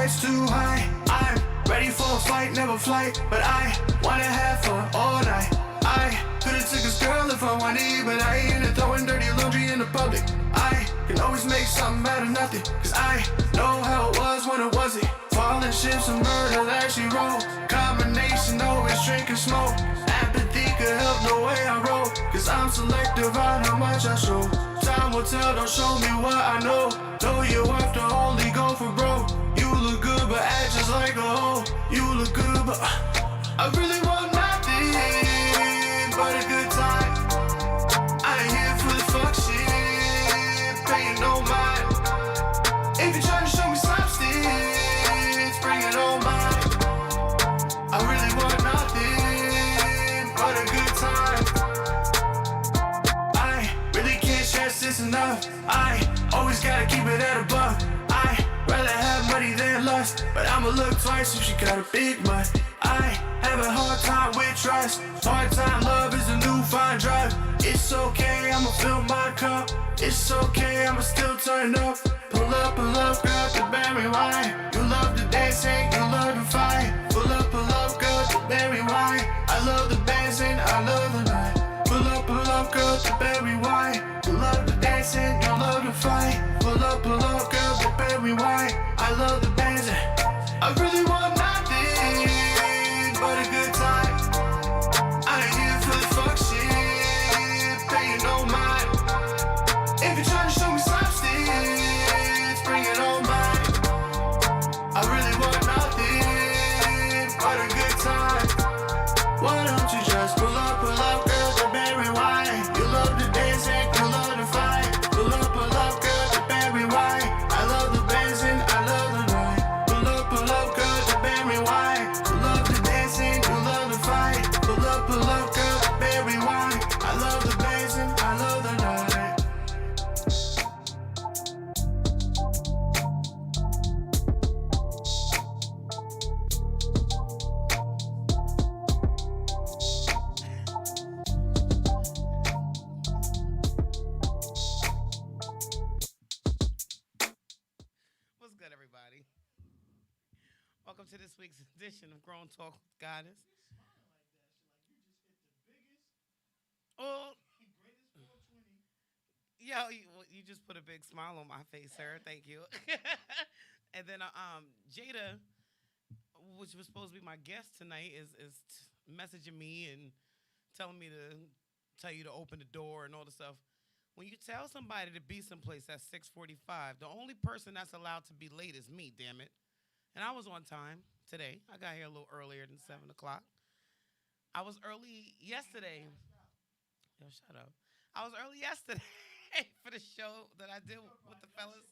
life's too high. I'm ready for a fight, never flight, but I wanna have fun all night. I could've took this girl if I wanted, but I ain't into throwing dirty laundry in the public. I can always make something out of nothing, cause I know how it was when it wasn't. Falling ships and murder that she wrote. Combination, always drink and smoke. Apathy could help the way I roll, cause I'm selective on how much I show. Time will tell, don't show me what I know. Know your worth to only go for broke. You look good but act just like a hoe. You look good but I really want nothing but a good time. I ain't here for the fuck shit, paying no mind. If you're trying to show me substance, bring it on mine. I really want nothing but a good time. I really can't stress this enough. I always gotta keep it at a buck. I rather have money than lust, but I'ma look twice if she got a big butt. I have a hard time with trust. Hard time love is a new fine drug. It's okay, I'ma fill my cup. It's okay, I'ma still turn up. Pull up, girl, to berry wine. You love the dancing, you love the fight. Pull up, girl, to berry wine. I love the dancing, I love the night. Pull up, girl, to berry wine. You love the dancing, you love the fight. Pull up, girl, to berry wine. I love the dancing. I really want nothing but a good time. I ain't here for the fuck shit, paying no mind. If you're trying to show me substance, bring it on mine. I really want nothing but a good time. Why don't you just pull up, girl, to berry wine. You love the dancing, you love the fight. Pull up, girl, to berry wine. I love the dancing, I love the night. Pull up, girl, to berry wine. You love the dancing, you love the fight. Pull up, girl, to berry wine. I love the dancing, I love the night. What's good, everybody? Welcome to this week's edition of Grown Talk with Goddess. Oh, yo, you just put a big smile on my face, sir. Thank you. And then Jada, which was supposed to be my guest tonight, is messaging me and telling me to tell you to open the door and all the stuff. When you tell somebody to be someplace at 6:45, the only person that's allowed to be late is me, damn it. And I was on time today. I got here a little earlier than 7 o'clock. I was early yesterday. Yo, shut up. I was early yesterday for the show that I did with the fellas.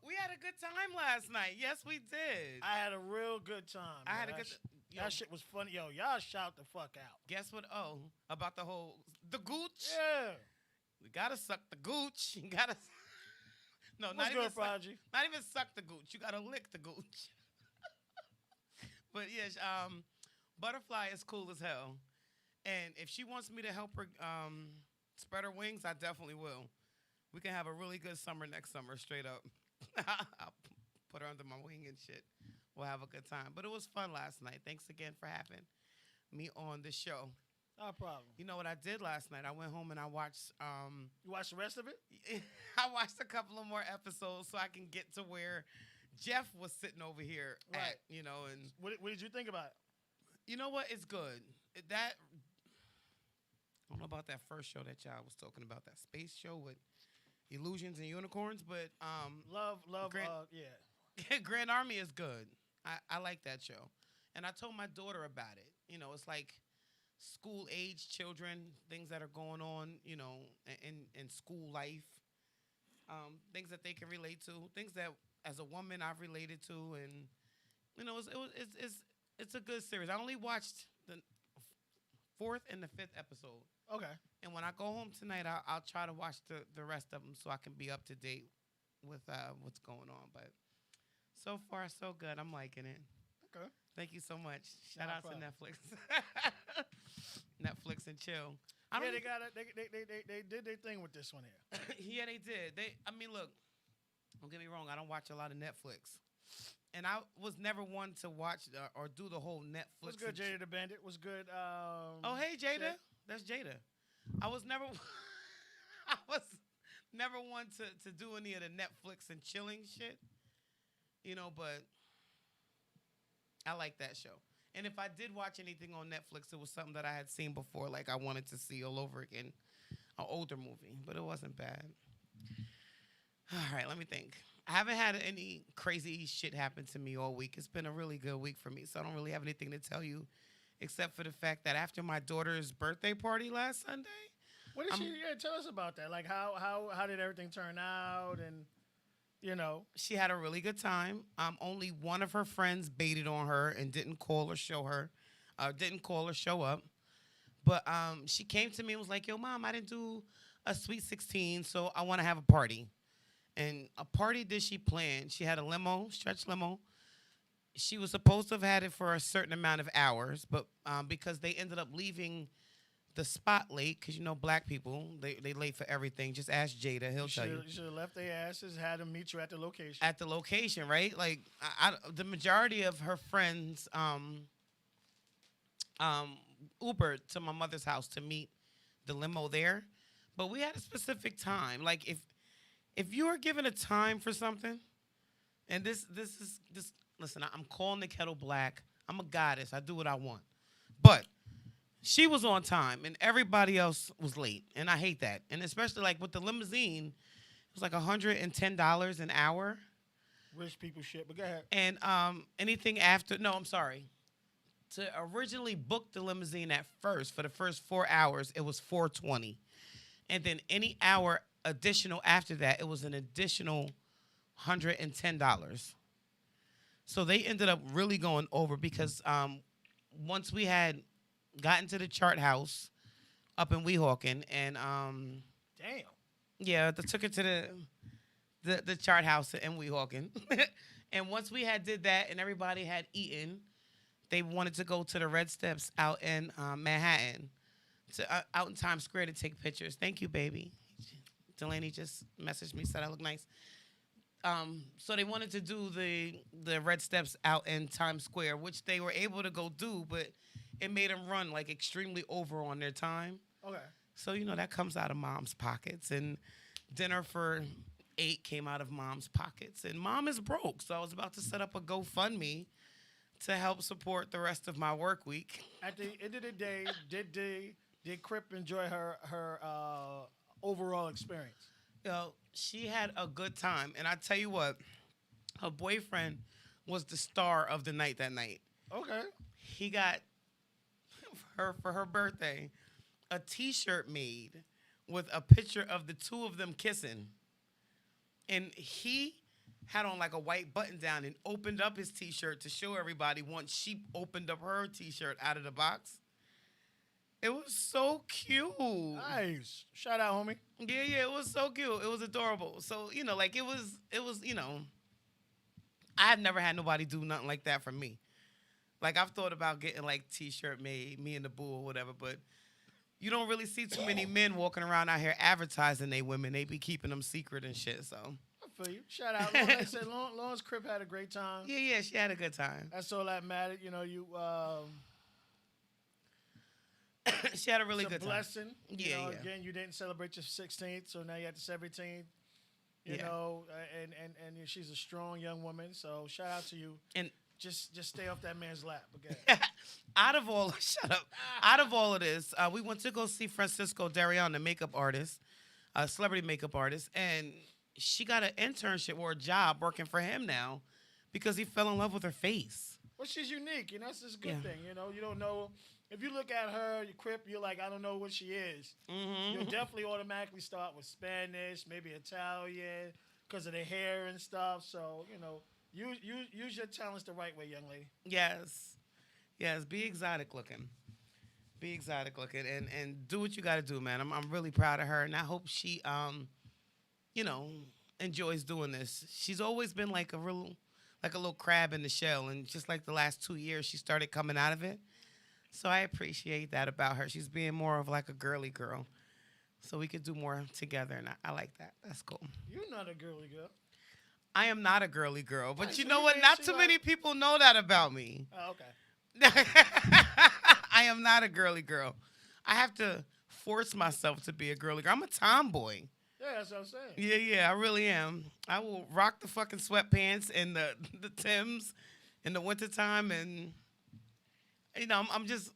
We had a good time last night. Yes, we did. I had a real good time. I had a good. That shit was funny. Yo, y'all shout the fuck out. Guess what? Oh, about the gooch. Yeah. We gotta suck the gooch. You gotta. No, What's not good, even Prodigy? not even suck the gooch. You gotta lick the gooch. But yes, Butterfly is cool as hell, and if she wants me to help her spread her wings, I definitely will. We can have a really good summer next summer, straight up. I'll put her under my wing and shit. We'll have a good time. But it was fun last night. Thanks again for having me on the show. No problem. You know what I did last night? I went home and I watched. You watched the rest of it? I watched a couple of more episodes so I can get to where Jeff was sitting over here Right. at, and What did you think about it? you know what? It's good. I don't know about that first show that y'all was talking about, that space show with illusions and unicorns, but Love, Grant- yeah. Grand Army is good. I like that show. And I told my daughter about it. It's like school age children, things that are going on, in school life, things that they can relate to, things that as a woman I've related to, and it's a good series. I only watched the fourth and the fifth episode, Okay. and when I go home tonight, I'll try to watch the rest of them so I can be up to date with what's going on. But so far, so good. I'm liking it. Okay. Thank you so much. Shout No out problem. to Netflix. Netflix and chill. Yeah, they got it. They did their thing with this one here. Yeah, they did. Look, don't get me wrong. I don't watch a lot of Netflix, And I was never one to watch or do the whole What's Netflix. good, Jada the Bandit? What's good? Oh, hey, Jada. Shay? That's Jada. I was never, I was never one to do any of the Netflix and chilling shit, but I like that show. And if I did watch anything on Netflix, it was something that I had seen before, like I wanted to see all over again, an older movie, but it wasn't bad. All right, let me think. I haven't had any crazy shit happen to me all week. It's been a really good week for me, so I don't really have anything to tell you except for the fact that after my daughter's birthday party last Sunday, What did I'm she? Yeah, tell us about that. Like how did everything turn out? And you know, she had a really good time. Only one of her friends baited on her and didn't call or show her, didn't call or show up. But she came to me and was like, "Yo, mom, I didn't do a sweet 16, so I want to have a party." And a party that she planned. She had a limo, stretch limo. She was supposed to have had it for a certain amount of hours, but because they ended up leaving the spot late, because black people they late for everything. Just ask Jada, he'll tell you. you should have left their asses, had them meet you at the location. At the location, right? Like the majority of her friends Ubered to my mother's house to meet the limo there, but we had a specific time. Like if you are given a time for something, and this listen, I'm calling the kettle black. I'm a goddess. I do what I want, but she was on time and everybody else was late, and I hate that. And especially like with the limousine, it was like $110 an hour. Rich people shit. But go ahead. And anything after, no, I'm sorry. To originally book the limousine at first for the first 4 hours, it was $420, and then any hour additional after that, it was an additional $110. So they ended up really going over because once we had gotten to the chart house up in Weehawken, and Damn. yeah, they took it to the chart house in Weehawken, and once we had did that and everybody had eaten, they wanted to go to the Red Steps out in Manhattan, out in Times Square to take pictures. Thank you, baby. Delaney just messaged me, said I look nice. So they wanted to do the Red Steps out in Times Square, which they were able to go do, but it made them run like extremely over on their time. Okay. So that comes out of mom's pockets, and dinner for 8 came out of mom's pockets, and mom is broke. So I was about to set up a GoFundMe to help support the rest of my work week. At the end of the day, did Crip enjoy her overall experience? She had a good time, and I tell you what, her boyfriend was the star of the night that night. Okay. He got her for her birthday a T-shirt made with a picture of the two of them kissing, and he had on like a white button down and opened up his T-shirt to show everybody once she opened up her T-shirt out of the box. It was so cute. Nice. Shout out, homie. Yeah, it was so cute. It was adorable. So, like it was, I have never had nobody do nothing like that for me. Like I've thought about getting like T-shirt made, me and the boo or whatever, but you don't really see too many men walking around out here advertising they women. They be keeping them secret and shit, so. I feel you. Shout out. Like I said, Lauren's Crip had a great time. Yeah, she had a good time. That's all that mattered. She had a really it's good a time. blessing. Yeah. Again, you didn't celebrate your 16th, so now you're at the 17th. You know, and she's a strong young woman. So shout out to you. And just stay off that man's lap. Okay. Out of all of this, we went to go see Francisco Darion, the makeup artist, a celebrity makeup artist, and she got an internship or a job working for him now because he fell in love with her face. Well, she's unique. That's just a good thing. You don't know. If you look at her, you Crip, you're like, I don't know what she is. Mm-hmm. You'll definitely automatically start with Spanish, maybe Italian, because of the hair and stuff. So, use your talents the right way, young lady. Yes, be exotic looking. Be exotic looking and do what you got to do, man. I'm really proud of her, and I hope she, enjoys doing this. She's always been like a little crab in the shell, and just like the last 2 years, she started coming out of it. So I appreciate that about her. She's being more of like a girly girl. So we could do more together, and I like that. That's cool. You're not a girly girl. I am not a girly girl, but Nice. you So know you what? ain't- Not so too you many like- people know that about me. Oh, okay. I am not a girly girl. I have to force myself to be a girly girl. I'm a tomboy. Yeah, that's what I'm saying. Yeah, I really am. I will rock the fucking sweatpants and the Timbs in the wintertime, and I'm just,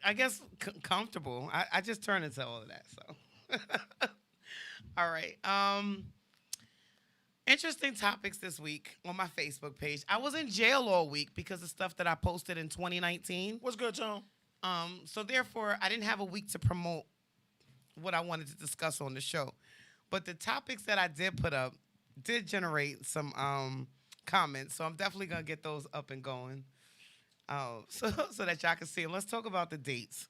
I guess, comfortable. I just turn into all of that. So, all right. Interesting topics this week on my Facebook page. I was in jail all week because of stuff that I posted in 2019. What's good, Tone? So therefore, I didn't have a week to promote what I wanted to discuss on the show. But the topics that I did put up did generate some comments. So I'm definitely gonna get those up and going. So that y'all can see them. Let's talk about the dates.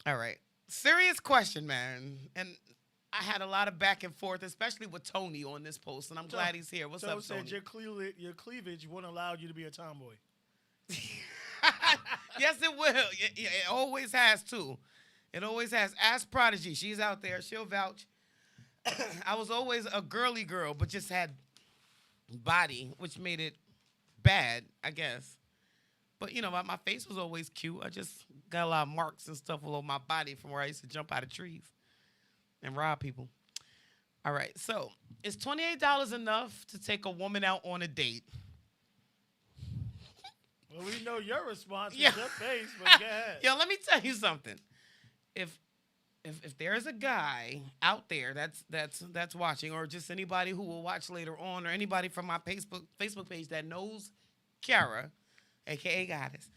All right. Serious question, man. And I had a lot of back and forth, especially with Tony on this post, and I'm glad he's here. What's up, said Tony? your cleavage won't allow you to be a tomboy. Yes, it will. It always has too. It always has. Ask Prodigy. She's out there. She'll vouch. I was always a girly girl, but just had body, which made it bad, I guess. But, my face was always cute. I just got a lot of marks and stuff all over my body from where I used to jump out of trees and rob people. All right, so is $28 enough to take a woman out on a date? Well, we know your response is Yeah. your face, but go ahead. Yo, let me tell you something. If there's a guy out there that's watching, or just anybody who will watch later on, or anybody from my Facebook page that knows Kiara, aka Goddess,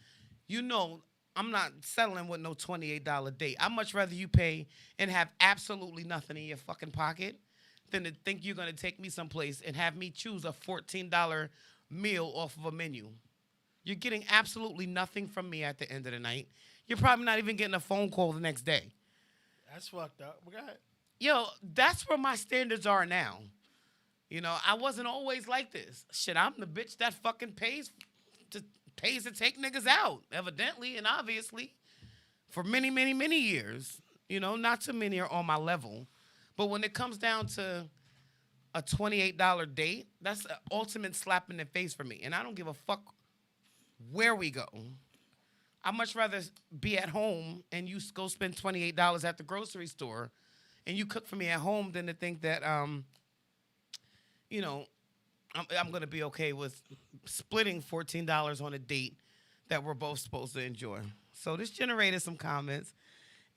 I'm not settling with no $28 date. I'd much rather you pay and have absolutely nothing in your fucking pocket than to think you're gonna take me someplace and have me choose a $14 meal off of a menu. You're getting absolutely nothing from me at the end of the night. You're probably not even getting a phone call the next day. That's fucked up. But go ahead. Yo, that's where my standards are now. I wasn't always like this. Shit, I'm the bitch that fucking pays to take niggas out, evidently and obviously, for many, many, many years. Not too many are on my level. But when it comes down to a $28 date, that's an ultimate slap in the face for me. And I don't give a fuck where we go. I'd much rather be at home and you go spend $28 at the grocery store and you cook for me at home than to think that, I'm going to be okay with splitting $14 on a date that we're both supposed to enjoy. So this generated some comments.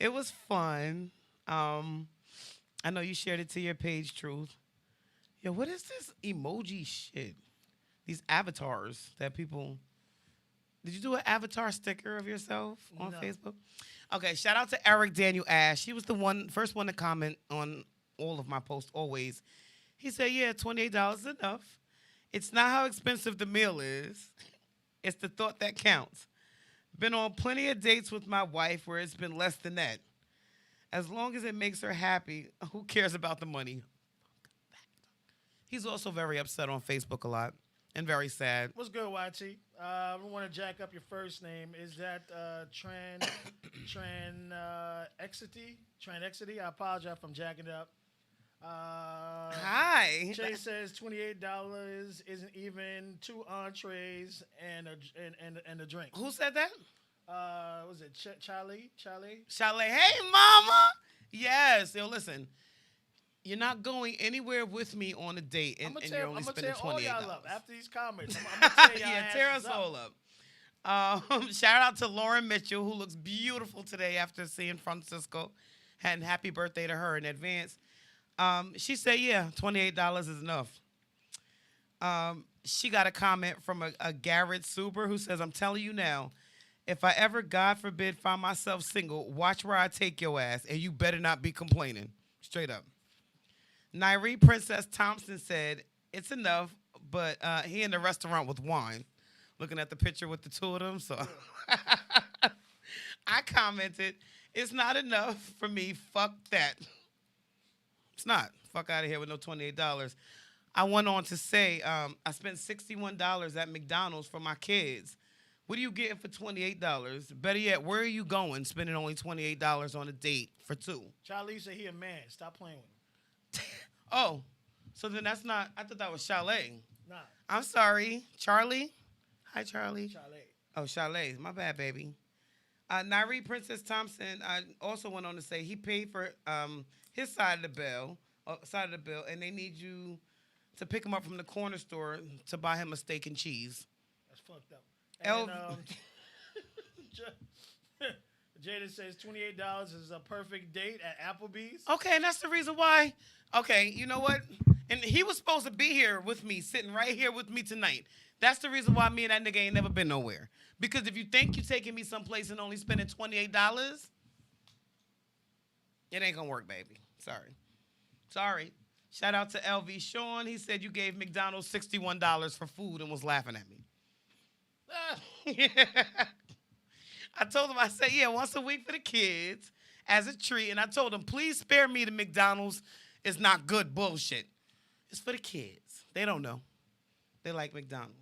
It was fun. I know you shared it to your page, Truth. Yo, what is this emoji shit? These avatars that people... Did you do an avatar sticker of yourself on No. Facebook? Okay, shout out to Eric Daniel Ash. He was the first one to comment on all of my posts always. He said, yeah, $28 is enough. It's not how expensive the meal is. It's the thought that counts. Been on plenty of dates with my wife where it's been less than that. As long as it makes her happy, who cares about the money? He's also very upset on Facebook a lot and very sad. What's good, YT? I want to jack up your first name. Is that Tranexity? I apologize if I'm jacking it up. Hi. Jay says $28 isn't even 2 entrees and a drink. Who said that? Was it Charlie? Chalet. Hey, mama. Yes. Yo, listen. You're not going anywhere with me on a date, and you're only spending $28. All y'all up after these comments. I'm gonna tear y'all Yeah, tear us asses up. all up. Shout out to Lauren Mitchell, who looks beautiful today after seeing Francisco. And happy birthday to her in advance. She said, yeah, $28 is enough. She got a comment from a Garrett Suber who says, I'm telling you now, if I ever, God forbid, find myself single, watch where I take your ass, and you better not be complaining. Straight up. Nairi Princess Thompson said, it's enough, but he in the restaurant with wine. Looking at the picture with the two of them. So I commented, it's not enough for me. Fuck that. It's not. Fuck out of here with no $28. I went on to say, I spent $61 at McDonald's for my kids. What are you getting for $28? Better yet, where are you going spending only $28 on a date for two? Charlie said he a man. Stop playing with him. Oh, So then that's not. I thought that was Chalet. Nah, I'm sorry, Charlie. Hi, Charlie. Chalet. Oh, Chalet. My bad, baby. Nairi Princess Thompson also went on to say he paid for his side of the bill, and they need you to pick him up from the corner store to buy him a steak and cheese. That's fucked up. El- And Jada says $28 is a perfect date at Applebee's. Okay, and that's the reason why. Okay, you know what? And he was supposed to be here with me, sitting right here with me tonight. That's the reason why me and that nigga ain't never been nowhere. Because if you think you're taking me someplace and only spending $28, it ain't gonna work, baby. Sorry. Shout out to LV Sean. He said you gave McDonald's $61 for food and was laughing at me. I told him, I said, yeah, once a week for the kids as a treat. And I told him, please spare me the McDonald's is not good bullshit. It's for the kids. They don't know. They like McDonald's.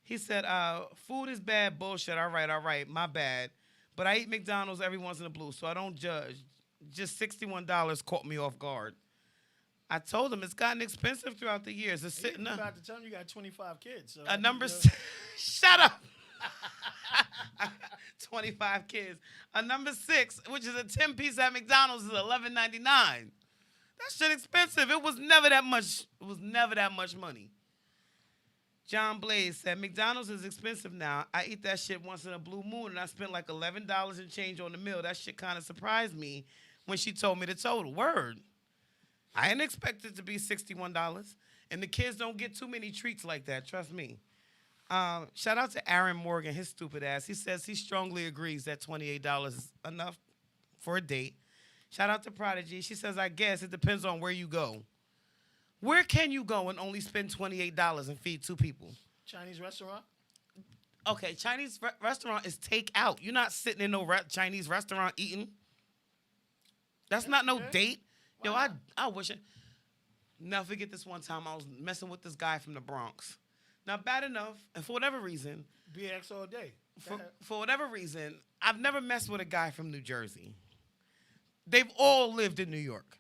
He said, food is bad bullshit. All right, my bad. But I eat McDonald's every once in a blue, so I don't judge. Just $61 caught me off guard. I told him it's gotten expensive throughout the years. It's sitting You up. about to tell him you got 25 kids. So Shut up. 25 kids. A number 6, which is a 10-piece at McDonald's, is $11.99. That shit expensive. It was never that much. It was never that much money. John Blaze said, McDonald's is expensive now. I eat that shit once in a blue moon, and I spent like $11 and change on the meal. That shit kind of surprised me when she told me the total. Word. I didn't expect it to be $61. And the kids don't get too many treats like that. Trust me. Shout out to Aaron Morgan, his stupid ass. He says he strongly agrees that $28 is enough for a date. Shout out to Prodigy. She says, I guess it depends on where you go. Where can you go and only spend $28 and feed 2 people? Chinese restaurant? Okay, Chinese restaurant is takeout. You're not sitting in no Chinese restaurant eating. That's not no date. Yo, I wish it. Now, forget this one time I was messing with this guy from the Bronx. Now, bad enough, and for whatever reason, BX all day. for whatever reason, I've never messed with a guy from New Jersey. They've all lived in New York.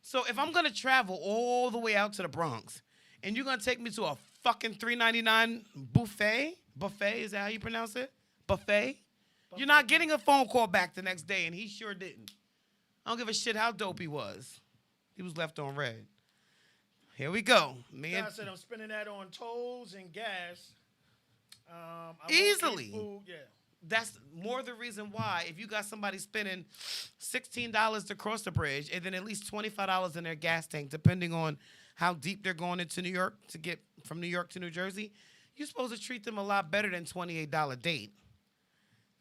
So if I'm going to travel all the way out to the Bronx, and you're going to take me to a fucking $3.99 buffet, is that how you pronounce it? Buffet? You're not getting a phone call back the next day, and he sure didn't. I don't give a shit how dope he was. He was left on red. Here we go. I said I'm spending that on tolls and gas. I won't Easily. eat food, yeah. That's more the reason why if you got somebody spending $16 to cross the bridge and then at least $25 in their gas tank, depending on how deep they're going into New York to get from New York to New Jersey, you're supposed to treat them a lot better than $28 date.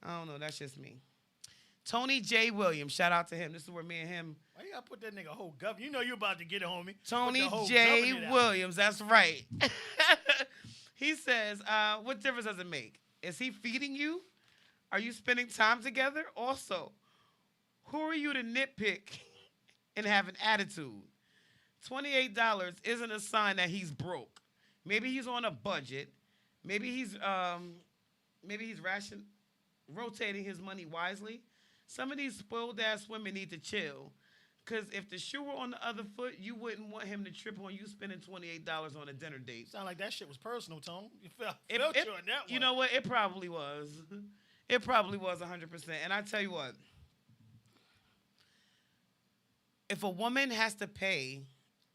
I don't know. That's just me. Tony J. Williams, shout out to him. This is where me and him. Why you gotta put that nigga whole government? You know you about to get it, homie. Tony J. Williams, that's right. He says, what difference does it make? Is he feeding you? Are you spending time together? Also, who are you to nitpick and have an attitude? $28 isn't a sign that he's broke. Maybe he's on a budget. Maybe he's rotating his money wisely. Some of these spoiled ass women need to chill. Because if the shoe were on the other foot, you wouldn't want him to trip on you spending $28 on a dinner date. Sound like that shit was personal, Tone. You felt you on that one. You know what? It probably was. It probably was 100%. And I tell you what, if a woman has to pay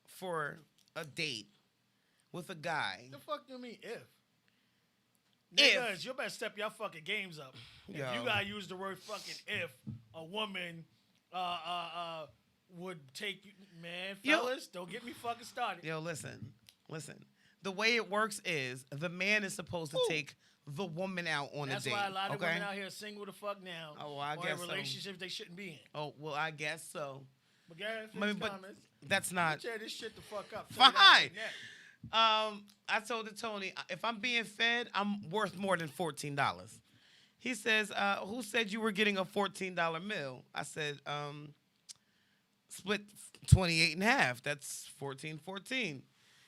for a date with a guy. The fuck do you mean if? If. Niggas, you better step your fucking games up. If Yo. you gotta use the word fucking if a woman would take you, man, fellas, don't get me fucking started. Yo, listen. The way it works is the man is supposed to take the woman out on a date. That's why a lot of women out here are single the fuck now. Oh, well, I or guess in relationships they shouldn't be in. Oh, well, I guess so. But Gary, But that's not tear this shit the fuck up. fine. I told Tony, if I'm being fed, I'm worth more than $14. He says, who said you were getting a $14 meal? I said, split 28 and a half. That's $14.14.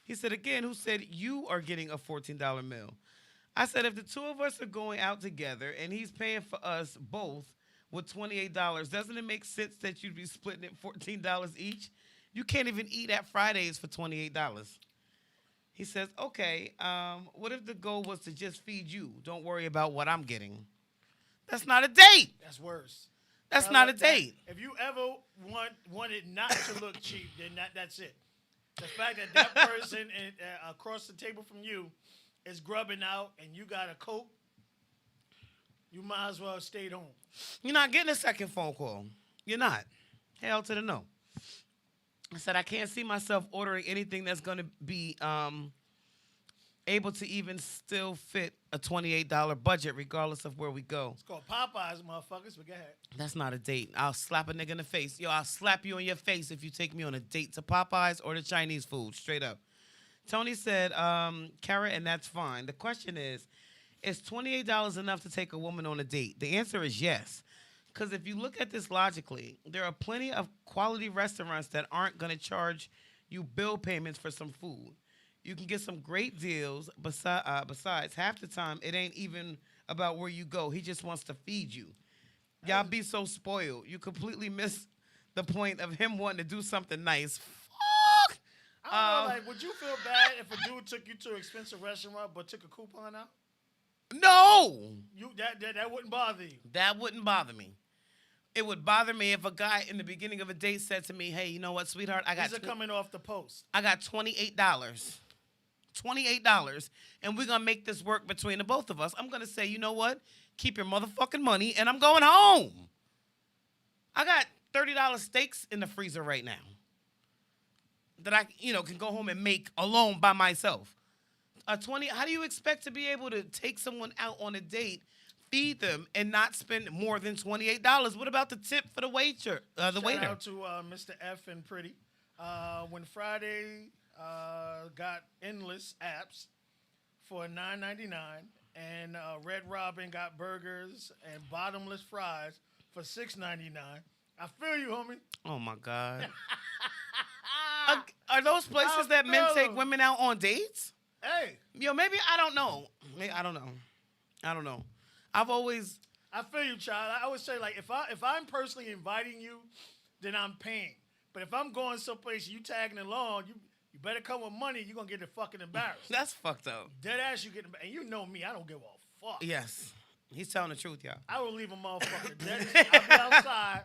He said, again, who said you are getting a $14 meal? I said, if the two of us are going out together and he's paying for us both with $28, doesn't it make sense that you'd be splitting it $14 each? You can't even eat at Fridays for $28. He says, okay, what if the goal was to just feed you? Don't worry about what I'm getting. That's not a date. That's worse. That's not a That- date. If you ever want it not to look cheap, then that's it. The fact that person across the table from you is grubbing out and you got a Coke, you might as well have stayed home. You're not getting a second phone call. You're not. Hell to the no. I said I can't see myself ordering anything that's going to be able to even still fit a $28 budget regardless of where we go. It's called Popeyes, motherfuckers, but go ahead. That's not a date. I'll slap a nigga in the face. Yo, I'll slap you in your face if you take me on a date to Popeyes or the Chinese food, straight up. Tony said, Kara, and that's fine. The question is $28 enough to take a woman on a date? The answer is yes. Because if you look at this logically, there are plenty of quality restaurants that aren't going to charge you bill payments for some food. You can get some great deals. Besides, half the time, it ain't even about where you go. He just wants to feed you. Y'all be so spoiled. You completely miss the point of him wanting to do something nice. Fuck! I don't know, like, would you feel bad if a dude took you to an expensive restaurant but took a coupon out? No! That wouldn't bother you. That wouldn't bother me. It would bother me if a guy in the beginning of a date said to me, hey, you know what, sweetheart? These are coming off the post. I got $28. $28, and we're going to make this work between the both of us. I'm going to say, you know what? Keep your motherfucking money, and I'm going home. I got $30 steaks in the freezer right now that I, can go home and make alone by myself. How do you expect to be able to take someone out on a date, feed them, and not spend more than $28? What about the tip for the waiter? Shout out to Mr. F and Pretty. When Friday got endless apps for $9.99, and Red Robin got burgers and bottomless fries for $6.99. I feel you, homie. Oh my God. Are those places that men take women out on dates? Hey. Yo, maybe I don't know. I don't know. I feel you, child. I always say, like, if I'm personally inviting you, then I'm paying. But if I'm going someplace and you tagging along, you better come with money. You're gonna get fucking embarrassed. That's fucked up. Dead ass, you getting, and you know me. I don't give a fuck. Yes, he's telling the truth, y'all. I will leave a motherfucker dead. I'll be outside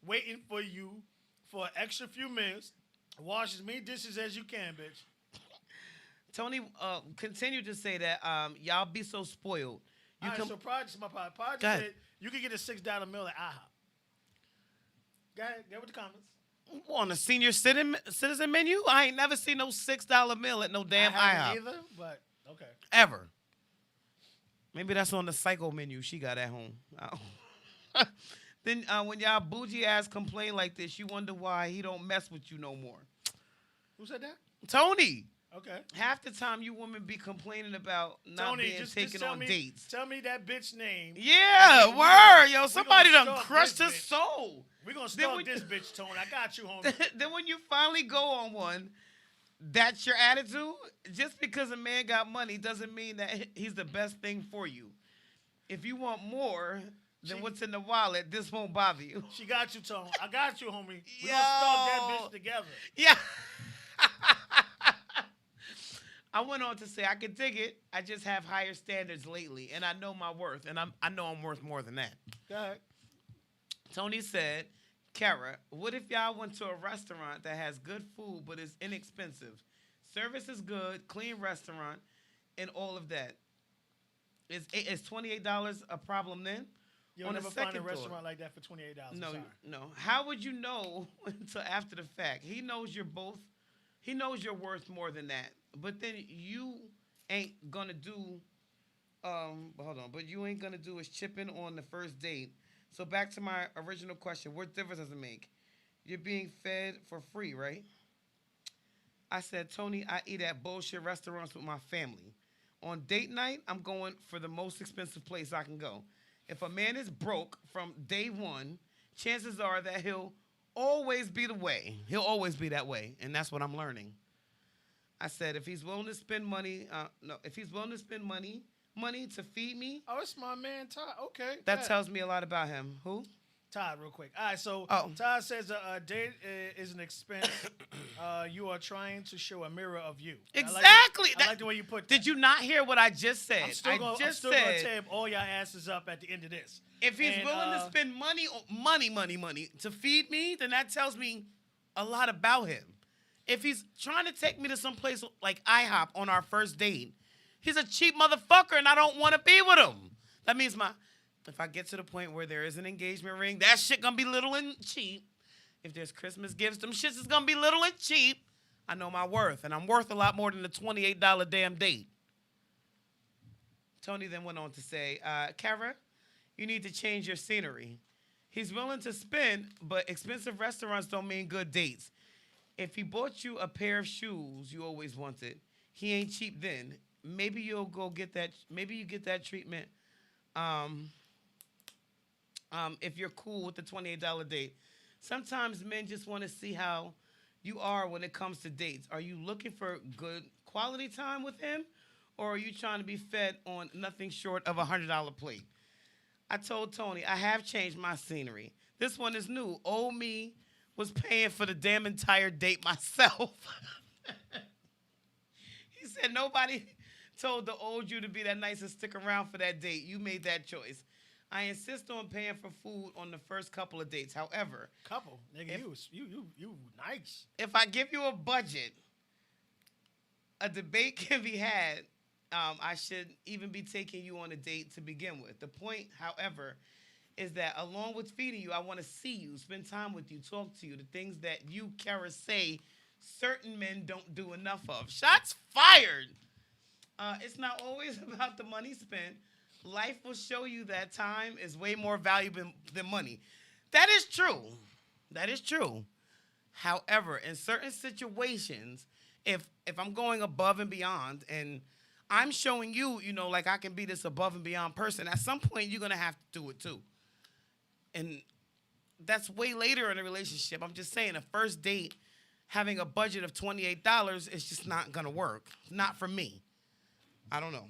waiting for you for an extra few minutes. Wash as many dishes as you can, bitch. Tony continued to say that y'all be so spoiled. So Project, my Project said you can get a $6 meal at IHOP. Go ahead, get with the comments. On the senior citizen menu, I ain't never seen no $6 meal at no damn I haven't IHOP. either, but okay. Ever. Maybe that's on the psycho menu she got at home. Then when y'all bougie ass complain like this, you wonder why he don't mess with you no more. Who said that? Tony. Okay. Half the time you women be complaining about not being taken on dates. Tell me that bitch name. Yeah, word. Yo, somebody done crushed his soul. We're going to stalk this bitch, Tony. I got you, homie. Then when you finally go on one, that's your attitude? Just because a man got money doesn't mean that he's the best thing for you. If you want more than what's in the wallet, this won't bother you. She got you, Tony. I got you, homie. We're going to stalk that bitch together. Yeah. I went on to say I could dig it. I just have higher standards lately, and I know my worth, and I know I'm worth more than that. Go ahead. Tony said, Kara, what if y'all went to a restaurant that has good food but is inexpensive? Service is good, clean restaurant, and all of that. Is $28 a problem then? You'll never find a restaurant like that for $28. No. How would you know until after the fact? He knows you're worth more than that. But then you ain't gonna do but you ain't gonna do is chip in on the first date. So back to my original question, what difference does it make? You're being fed for free, right? I said, Tony, I eat at bullshit restaurants with my family. On date night, I'm going for the most expensive place I can go. If a man is broke from day one, chances are that he'll always be the way. He'll always be that way, and that's what I'm learning. I said, if he's willing to spend money, money to feed me. Oh, it's my man, Todd. Okay. That tells me a lot about him. Who? Todd, real quick. All right, so Oh. Todd says a date is an expense. You are trying to show a mirror of you. Exactly. I like the way you put that. Did you not hear what I just said? I'm still going to tab all your asses up at the end of this. If he's willing to spend money to feed me, then that tells me a lot about him. If he's trying to take me to some place like IHOP on our first date, he's a cheap motherfucker and I don't want to be with him. That means if I get to the point where there is an engagement ring, that shit gonna be little and cheap. If there's Christmas gifts, them shits is gonna be little and cheap. I know my worth, and I'm worth a lot more than the $28 damn date. Tony then went on to say, Kara, you need to change your scenery. He's willing to spend, but expensive restaurants don't mean good dates. If he bought you a pair of shoes you always wanted, he ain't cheap then. Maybe you'll go get that. Maybe you get that treatment. If you're cool with the $28 date. Sometimes men just want to see how you are when it comes to dates. Are you looking for good quality time with him, or are you trying to be fed on nothing short of a $100 plate? I told Tony, I have changed my scenery. This one is new. Old me was paying for the damn entire date myself. He said nobody told the old you to be that nice and stick around for that date. You made that choice. I insist on paying for food on the first couple of dates. However, nigga, you nice. If I give you a budget, a debate can be had. I should even be taking you on a date to begin with. The point, however, is that along with feeding you, I want to see you, spend time with you, talk to you, the things that you, Kara, say certain men don't do enough of. Shots fired. It's not always about the money spent. Life will show you that time is way more valuable than money. That is true. That is true. However, in certain situations, if I'm going above and beyond and I'm showing you, like I can be this above and beyond person, at some point you're going to have to do it too. And that's way later in a relationship. I'm just saying, a first date, having a budget of $28 is just not going to work. Not for me. I don't know.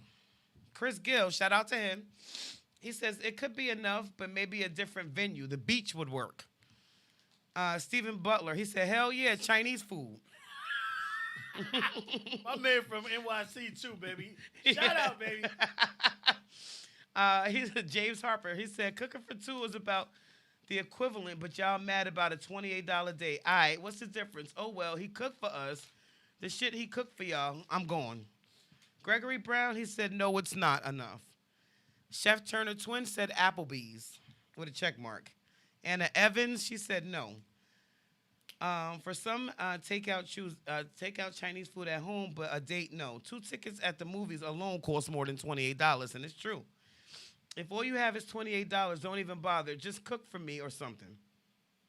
Chris Gill, shout out to him. He says, it could be enough, but maybe a different venue. The beach would work. Stephen Butler, he said, hell yeah, Chinese food. My man from NYC too, baby. Shout out, baby. He's James Harper. He said, cooking for two is about the equivalent, but y'all mad about a $28 date. All right, what's the difference? Oh, well, he cooked for us. The shit he cooked for y'all, I'm going. Gregory Brown, he said, no, it's not enough. Chef Turner Twin said Applebee's with a check mark. Anna Evans, she said no. For some, takeout Chinese food at home, but a date, no. 2 tickets at the movies alone cost more than $28, and it's true. If all you have is $28, don't even bother. Just cook for me or something.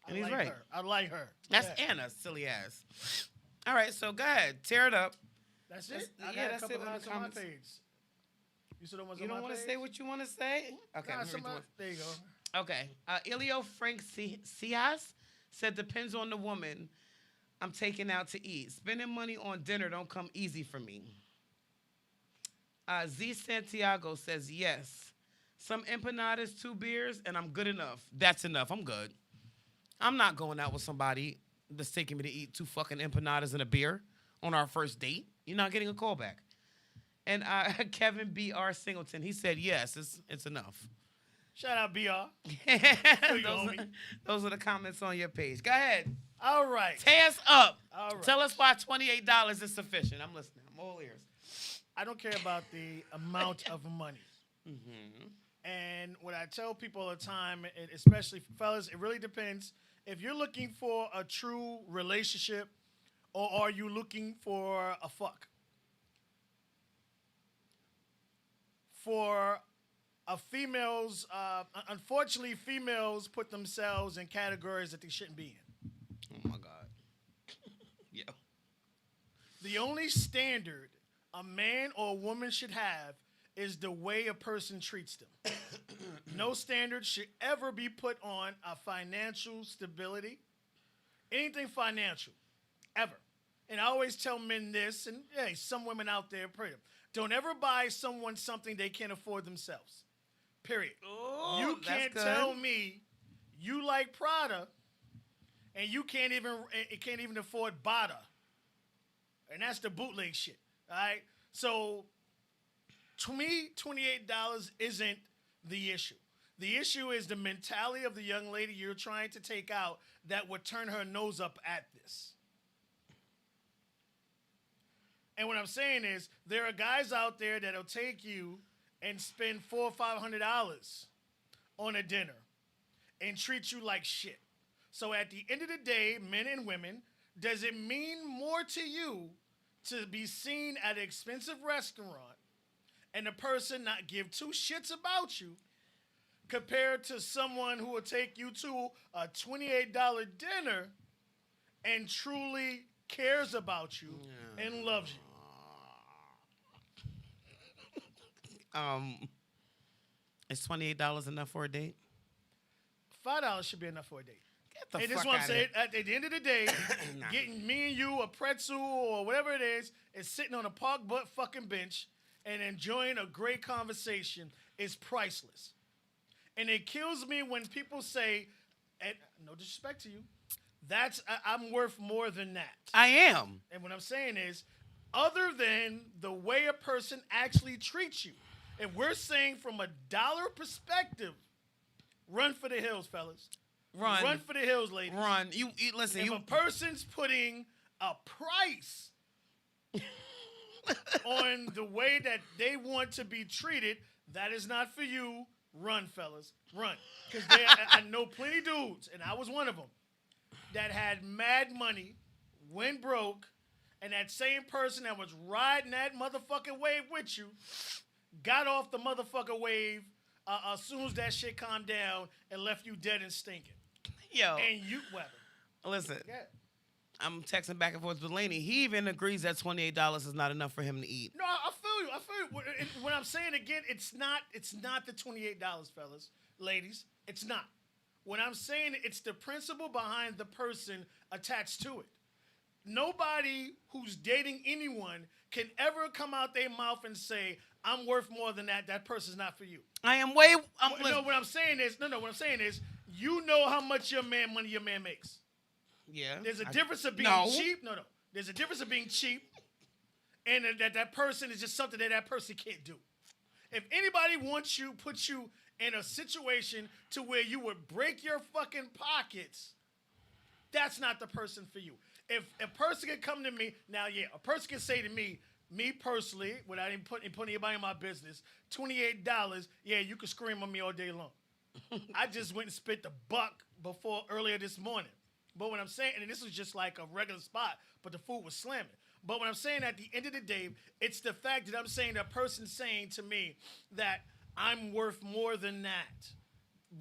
And he's right. I like her. That's Anna, silly ass. All right, so go ahead. Tear it up. That's it? That's it on the comments. You said the ones you on don't my page? Want to say what you want to say? Okay. There you go. Okay. Ilio Frank Cias said, depends on the woman I'm taking out to eat. Spending money on dinner don't come easy for me. Z Santiago says, yes. Some empanadas, 2 beers, and I'm good enough. That's enough. I'm good. I'm not going out with somebody that's taking me to eat 2 fucking empanadas and a beer on our first date. You're not getting a call back. And Kevin B.R. Singleton, he said, yes, it's enough. Shout out B.R. Those are the comments on your page. Go ahead. All right. Tear us up. All right. Tell us why $28 is sufficient. I'm listening. I'm all ears. I don't care about the amount of money. Mm-hmm. And what I tell people all the time, especially fellas, it really depends. If you're looking for a true relationship, or are you looking for a fuck? For females, unfortunately, females put themselves in categories that they shouldn't be in. Oh, my God. Yeah. The only standard a man or a woman should have is the way a person treats them. No standard should ever be put on a financial stability, anything financial, ever. And I always tell men this, and hey, some women out there, don't ever buy someone something they can't afford themselves. Period. Ooh, You can't tell me you like Prada, and you can't even afford Bata, and that's the bootleg shit. All right, so to me, $28 isn't the issue. The issue is the mentality of the young lady you're trying to take out that would turn her nose up at this. And what I'm saying is, there are guys out there that'll take you and spend $400 or $500 on a dinner and treat you like shit. So at the end of the day, men and women, does it mean more to you to be seen at an expensive restaurant and the person not give two shits about you compared to someone who will take you to a $28 dinner and truly cares about you and loves you? Is $28 enough for a date? $5 should be enough for a date. Get the And this fuck is what I'm outta saying. here. At the end of the day, Nah. getting me and you a pretzel or whatever it is sitting on a park butt fucking bench and enjoying a great conversation is priceless. And it kills me when people say, and no disrespect to you, I'm worth more than that. I am. And what I'm saying is, other than the way a person actually treats you, if we're saying from a dollar perspective, run for the hills, fellas. Run for the hills, ladies. Run. You listen. If a person's putting a price on the way that they want to be treated, that is not for you. Run, fellas. Run. Because I know plenty dudes, and I was one of them, that had mad money, went broke, and that same person that was riding that motherfucking wave with you got off the motherfucking wave as soon as that shit calmed down and left you dead and stinking. Yo. And you, whatever. Listen. Yeah. I'm texting back and forth with Laney. He even agrees that $28 is not enough for him to eat. No, I feel you. What I'm saying again, it's not the $28, fellas, ladies. It's not. What I'm saying, it's the principle behind the person attached to it. Nobody who's dating anyone can ever come out their mouth and say, I'm worth more than that. That person's not for you. I am way. What I'm saying is, you know how much money your man makes. Yeah. There's a difference of being cheap. No. There's a difference of being cheap and that person is just something that person can't do. If anybody wants you, puts you in a situation to where you would break your fucking pockets, that's not the person for you. If a person can come to me, a person can say to me personally, without even putting anybody in my business, $28, you can scream on me all day long. I just went and spit the buck earlier this morning. But what I'm saying, and this was just like a regular spot, but the food was slamming. But what I'm saying at the end of the day, it's the fact that I'm saying that person saying to me that I'm worth more than that.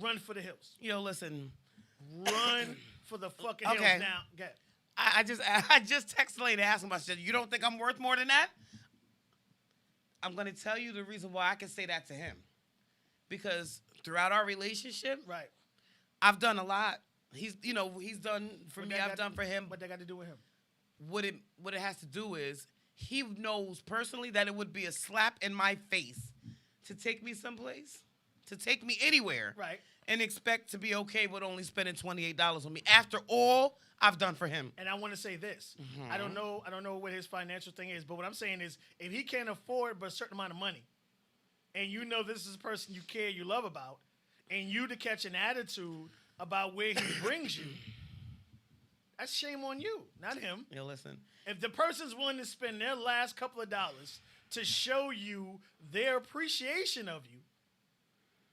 Run for the hills. Yo, listen. Run for the fucking hills now. Go ahead. I just texted Lane to ask him. I said, you don't think I'm worth more than that? I'm going to tell you the reason why I can say that to him. Because throughout our relationship, right, I've done a lot. He's done for me. I've done for him. What that got to do with him? What it has to do is he knows personally that it would be a slap in my face to take me someplace, to take me anywhere, right, and expect to be okay with only spending $28 on me after all I've done for him. And I want to say this: I don't know what his financial thing is, but what I'm saying is, if he can't afford but a certain amount of money, and you know this is a person you care, you love about, and you to catch an attitude about where he brings you, that's shame on you, not him. Yo, listen. If the person's willing to spend their last couple of dollars to show you their appreciation of you,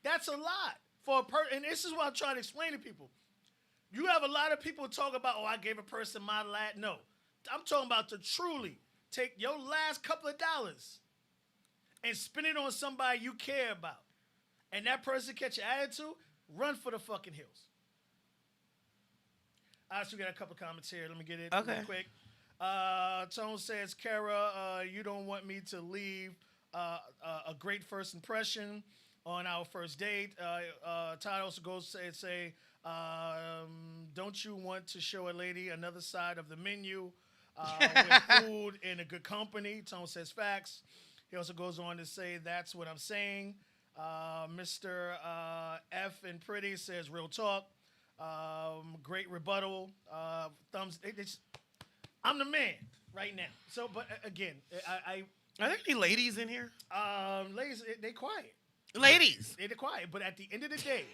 that's a lot for a person. And this is what I'm trying to explain to people. You have a lot of people talk about, I gave a person my last. No, I'm talking about to truly take your last couple of dollars and spend it on somebody you care about. And that person catch your attitude, run for the fucking hills. All right, so we got a couple comments here. Let me get it real quick. Tone says, Kara, you don't want me to leave a great first impression on our first date. Todd also goes to say, don't you want to show a lady another side of the menu with food and a good company? Tone says, facts. He also goes on to say, that's what I'm saying. Mr. F and Pretty says, real talk. Great rebuttal. Thumbs. I'm the man right now. So, but again, Are there any ladies in here? ladies, they quiet. Ladies. They're quiet. But at the end of the day,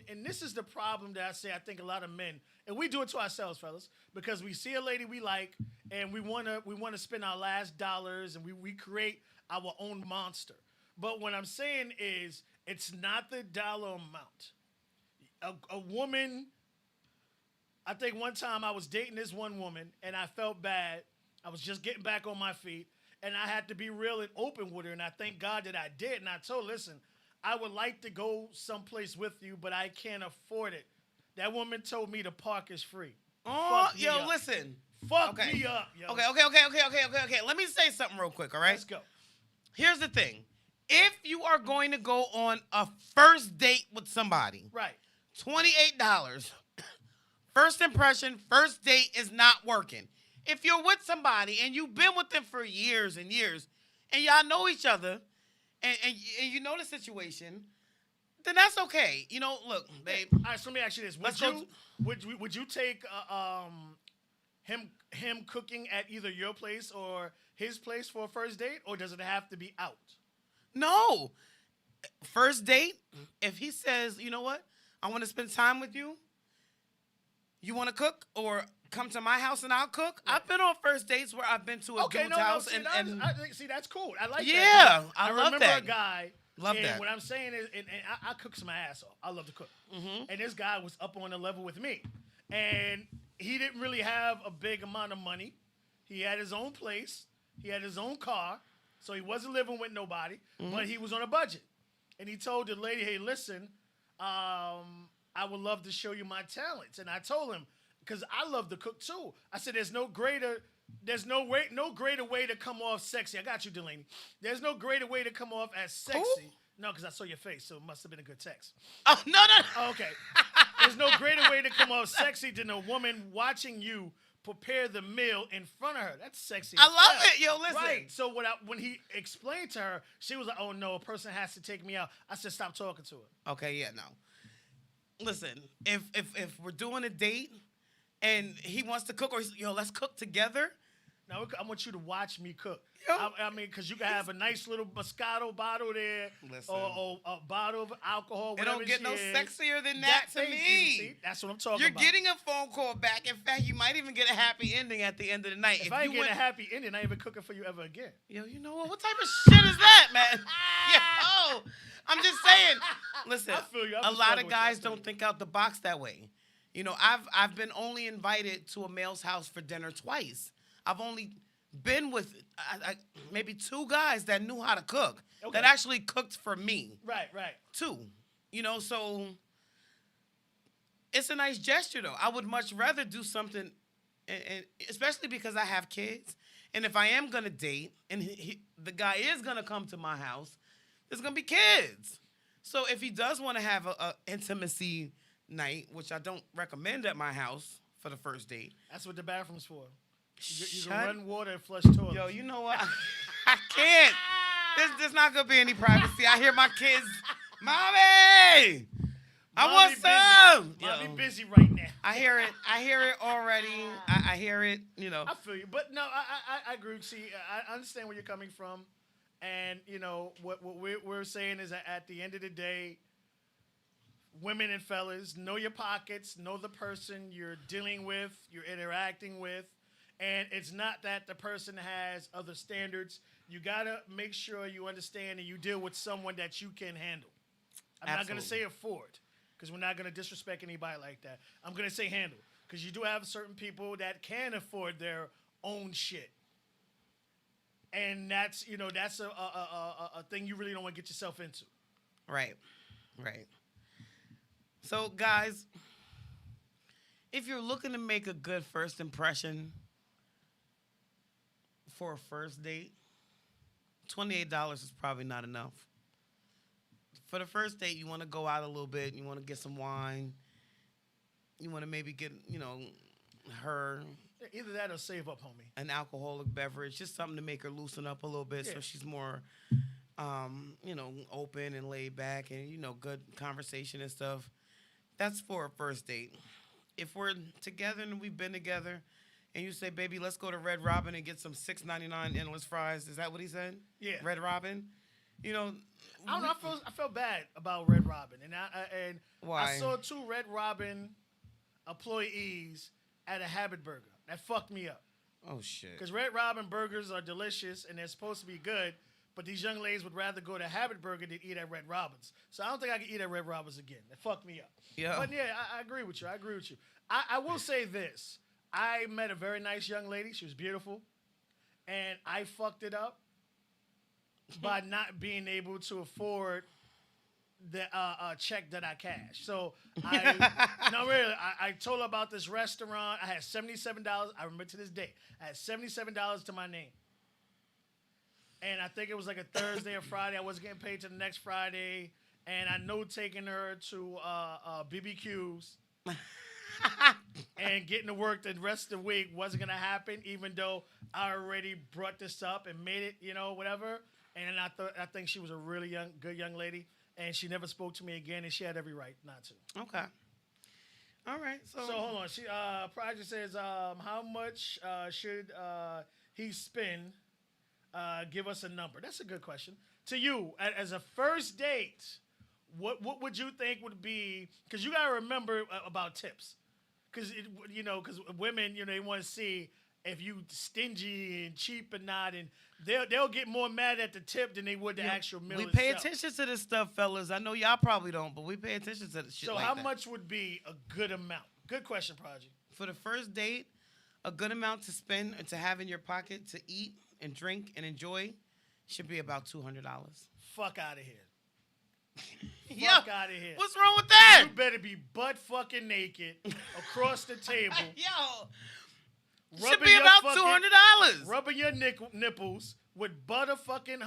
and this is the problem that I say. I think a lot of men, and we do it to ourselves, fellas, because we see a lady we like, and we wanna spend our last dollars, and we create our own monster. But what I'm saying is, it's not the dollar amount. A woman. I think one time I was dating this one woman, and I felt bad. I was just getting back on my feet, and I had to be real and open with her, and I thank God that I did. And I told her, listen, I would like to go someplace with you, but I can't afford it. That woman told me the park is free. Oh, yo, listen. Fuck me up, yo. Okay. Let me say something real quick, all right? Let's go. Here's the thing. If you are going to go on a first date with somebody, Right. $28. First impression, first date is not working. If you're with somebody and you've been with them for years and years, and y'all know each other, and you know the situation, then that's okay. You know, look, babe. All right, so let me ask you this: Would you take him cooking at either your place or his place for a first date, or does it have to be out? No. First date, if he says, you know what, I want to spend time with you, you want to cook or come to my house and I'll cook? Right. I've been on first dates where I've been to a dude's house. See, that's cool. I like that. Yeah, I love remember that. A guy. Love and that. What I'm saying is, and I cook my ass off. I love to cook. Mm-hmm. And this guy was up on the level with me. And he didn't really have a big amount of money. He had his own place. He had his own car. So he wasn't living with nobody, but he was on a budget. And he told the lady, hey, listen, I would love to show you my talents. And I told him, because I love to cook too. I said, there's no greater way to come off sexy. I got you, Delaney. There's no greater way to come off as sexy. Ooh. No, because I saw your face, so it must have been a good text. Oh, no. Oh, okay. There's no greater way to come off sexy than a woman watching you prepare the meal in front of her. That's sexy. I love it. Yo, listen. Right. So when he explained to her, she was like, oh, no, a person has to take me out. I said, stop talking to her. Okay, yeah, no. Listen, if we're doing a date and he wants to cook, or let's cook together. Now, I want you to watch me cook. Yo. I mean, because you can have a nice little Moscato bottle there, Listen. or a bottle of alcohol. It don't get no is. sexier than that to thank me. you. See, that's what I'm talking You're about. getting a phone call back. In fact, you might even get a happy ending at the end of the night. If I ain't getting a happy ending, I ain't even cooking for you ever again. Yo, you know what? What type of shit is that, man? Yo, I'm just saying. Listen, I feel you. a lot of guys don't think out the box that way. You know, I've been only invited to a male's house for dinner twice. I've only been with maybe two guys that knew how to cook, that actually cooked for me. Right. Two. You know, so it's a nice gesture, though. I would much rather do something, and especially because I have kids. And if I am going to date, and the guy is going to come to my house, there's going to be kids. So if he does want to have a intimacy night, which I don't recommend at my house for the first date. That's what the bathroom's for. You can Shut- run water and flush toilets. Yo, you know what? I can't. There's not going to be any privacy. I hear my kids, Mommy! I want some! Mommy Yo, busy right now. I hear it already. I hear it, you know. I feel you. But no, I agree. See, I understand where you're coming from. And, you know, what we're saying is that at the end of the day, women and fellas, know your pockets, know the person you're dealing with, you're interacting with. And it's not that the person has other standards. You got to make sure you understand and you deal with someone that you can handle. I'm not going to say afford, because we're not going to disrespect anybody like that. I'm going to say handle, because you do have certain people that can afford their own shit. And that's, you know, that's a thing you really don't want to get yourself into. Right. So, guys, if you're looking to make a good first impression for a first date, $28 is probably not enough. For the first date, you want to go out a little bit. You want to get some wine. You want to maybe get, her Either that or save up, homie. an alcoholic beverage, just something to make her loosen up a little bit so she's more open and laid back and, good conversation and stuff, that's for a first date. If we're together and we've been together and you say, baby, let's go to Red Robin and get some $6.99 endless fries. Is that what he said? Yeah. Red Robin? You know, I don't know. I felt bad about Red Robin, and Why? I saw 2 Red Robin employees at a Habit Burger. That fucked me up. Oh, shit. Because Red Robin burgers are delicious and they're supposed to be good, but these young ladies would rather go to Habit Burger than eat at Red Robin's. So I don't think I can eat at Red Robin's again. That fucked me up. Yeah. But yeah, I agree with you. I will say this. I met a very nice young lady. She was beautiful. And I fucked it up by not being able to afford the check that I cashed. So I told her about this restaurant. I had $77. I remember to this day. I had $77 to my name. And I think it was like a Thursday or Friday. I wasn't getting paid till the next Friday. And I know taking her to BBQs and getting to work the rest of the week wasn't going to happen, even though I already brought this up and made it, whatever. And I think she was a really good young lady. And she never spoke to me again, and she had every right not to. Okay. All right. So hold on. She Project says, how much should he spend? Give us a number. That's a good question. To you, as a first date, what would you think would be? Because you gotta remember about tips. Because women, they want to see if you stingy and cheap or not, and they'll get more mad at the tip than they would the actual meal. We itself. pay attention to this stuff, fellas. I know y'all probably don't, but we pay attention to the shit. So like how that. much would be a good amount? Good question, Project. For the first date, a good amount to spend and to have in your pocket to eat and drink and enjoy should be about $200. Fuck out of here. Fuck out of here. What's wrong with that? You better be butt fucking naked across the table. Yo, should be about $200. Rubbing your nipples with butter fucking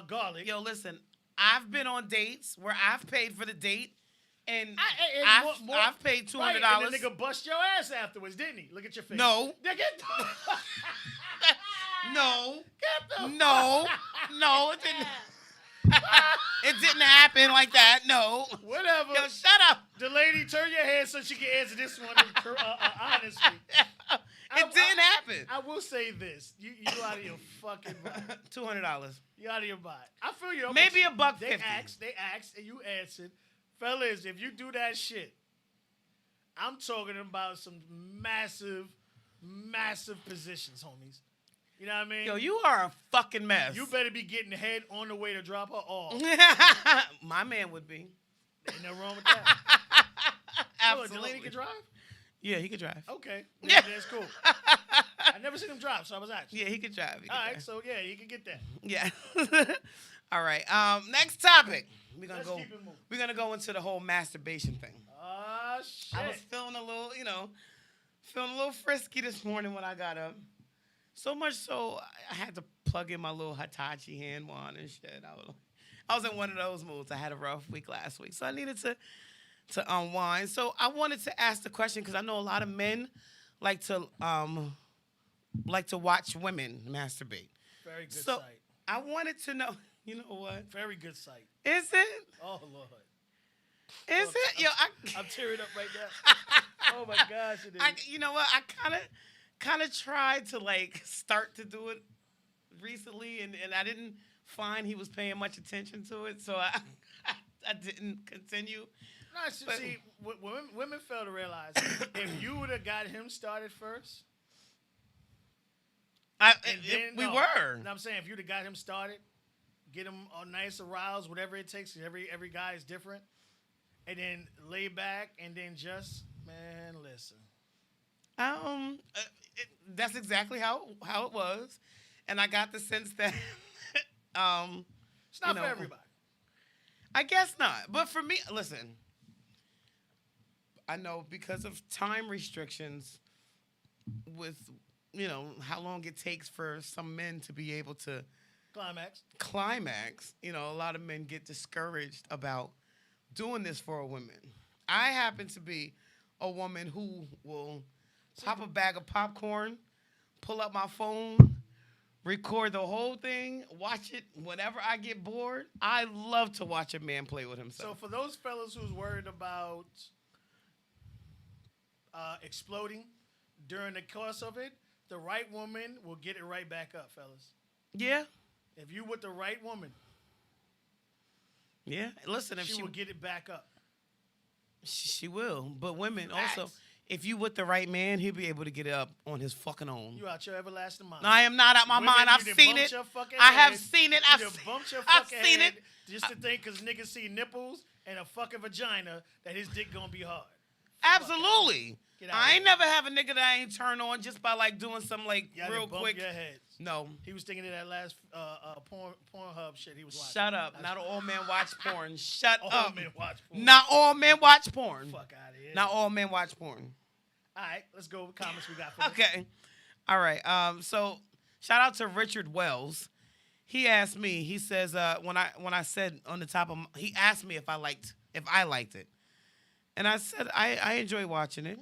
garlic. Yo, listen, I've been on dates where I've paid for the date, and I've paid $200. Right, and the nigga bust your ass afterwards, didn't he? Look at your face. No. No. No, it didn't. It didn't happen like that. No. Whatever. Yo, shut up. The lady, turn your head so she can answer this one honestly. It didn't happen. I will say this: you out of your fucking mind. $200. You out of your mind. I feel you. Maybe $150. They asked, and you answered. Fellas, if you do that shit, I'm talking about some massive positions, homies. You know what I mean? Yo, you are a fucking mess. You better be getting head on the way to drop her off. My man would be. Ain't nothing wrong with that. Absolutely. The lady can drive? Yeah, he could drive. Okay. Yeah. That's cool. I never seen him drive, so I was asking. Yeah, he could drive. All right, so yeah, you can get that. Yeah. All right. Next topic. We're Let's keep it moving. We're gonna go into the whole masturbation thing. Ah, shit. I was feeling a little frisky this morning when I got up. So much so I had to plug in my little Hitachi hand wand and shit. I was in one of those moods. I had a rough week last week, so I needed to unwind. So I wanted to ask the question because I know a lot of men like to watch women masturbate. Very good so sight. I wanted to know. You know what? Very good sight. Is it? Oh Lord. Is it? Yo, I'm tearing up right now. Oh my gosh, it is. You know what? I kind of tried to start to do it recently, and I didn't find he was paying much attention to it, so I didn't continue. No, see, women fail to realize if you would have got him started first, we were. No, I'm saying if you'd have got him started, get him all nice aroused, whatever it takes. Every guy is different, and then lay back, and then just listen. That's exactly how it was, and I got the sense that it's not for everybody. I guess not, but for me, listen. I know because of time restrictions, with how long it takes for some men to be able to climax. A lot of men get discouraged about doing this for a woman. I happen to be a woman who will pop a bag of popcorn, pull up my phone, record the whole thing, watch it whenever I get bored. I love to watch a man play with So himself. for those fellas who's worried about exploding during the course of it, the right woman will get it right back up, fellas. Yeah. If you with the right woman, Yeah. Listen, if she will get it back up. she will. But women also, Facts. if you with the right man, he'll be able to get it up on his fucking own. You out your everlasting mind. No, I am not out my Women, mind. you I've done seen bumped it. your fucking I have head. seen it. You I've done seen, bumped your I've fucking seen head it. just to think because niggas see nipples and a fucking vagina that his dick gonna be hard. Absolutely. Get out I of ain't here. never have a nigga that I ain't turn on just by like doing some like Y'all real done bumped quick. your heads. No. He was thinking of that last Pornhub shit he was watching. Shut up. Not all men watch porn. Shut All up. men watch porn. Not all men watch porn. Fuck out of here. Not all men watch porn. All right, let's go with comments we got for this. Okay. All right. So shout out to Richard Wells. He asked me. He says when I said on the top of he asked me if I liked it, and I said I enjoy watching it.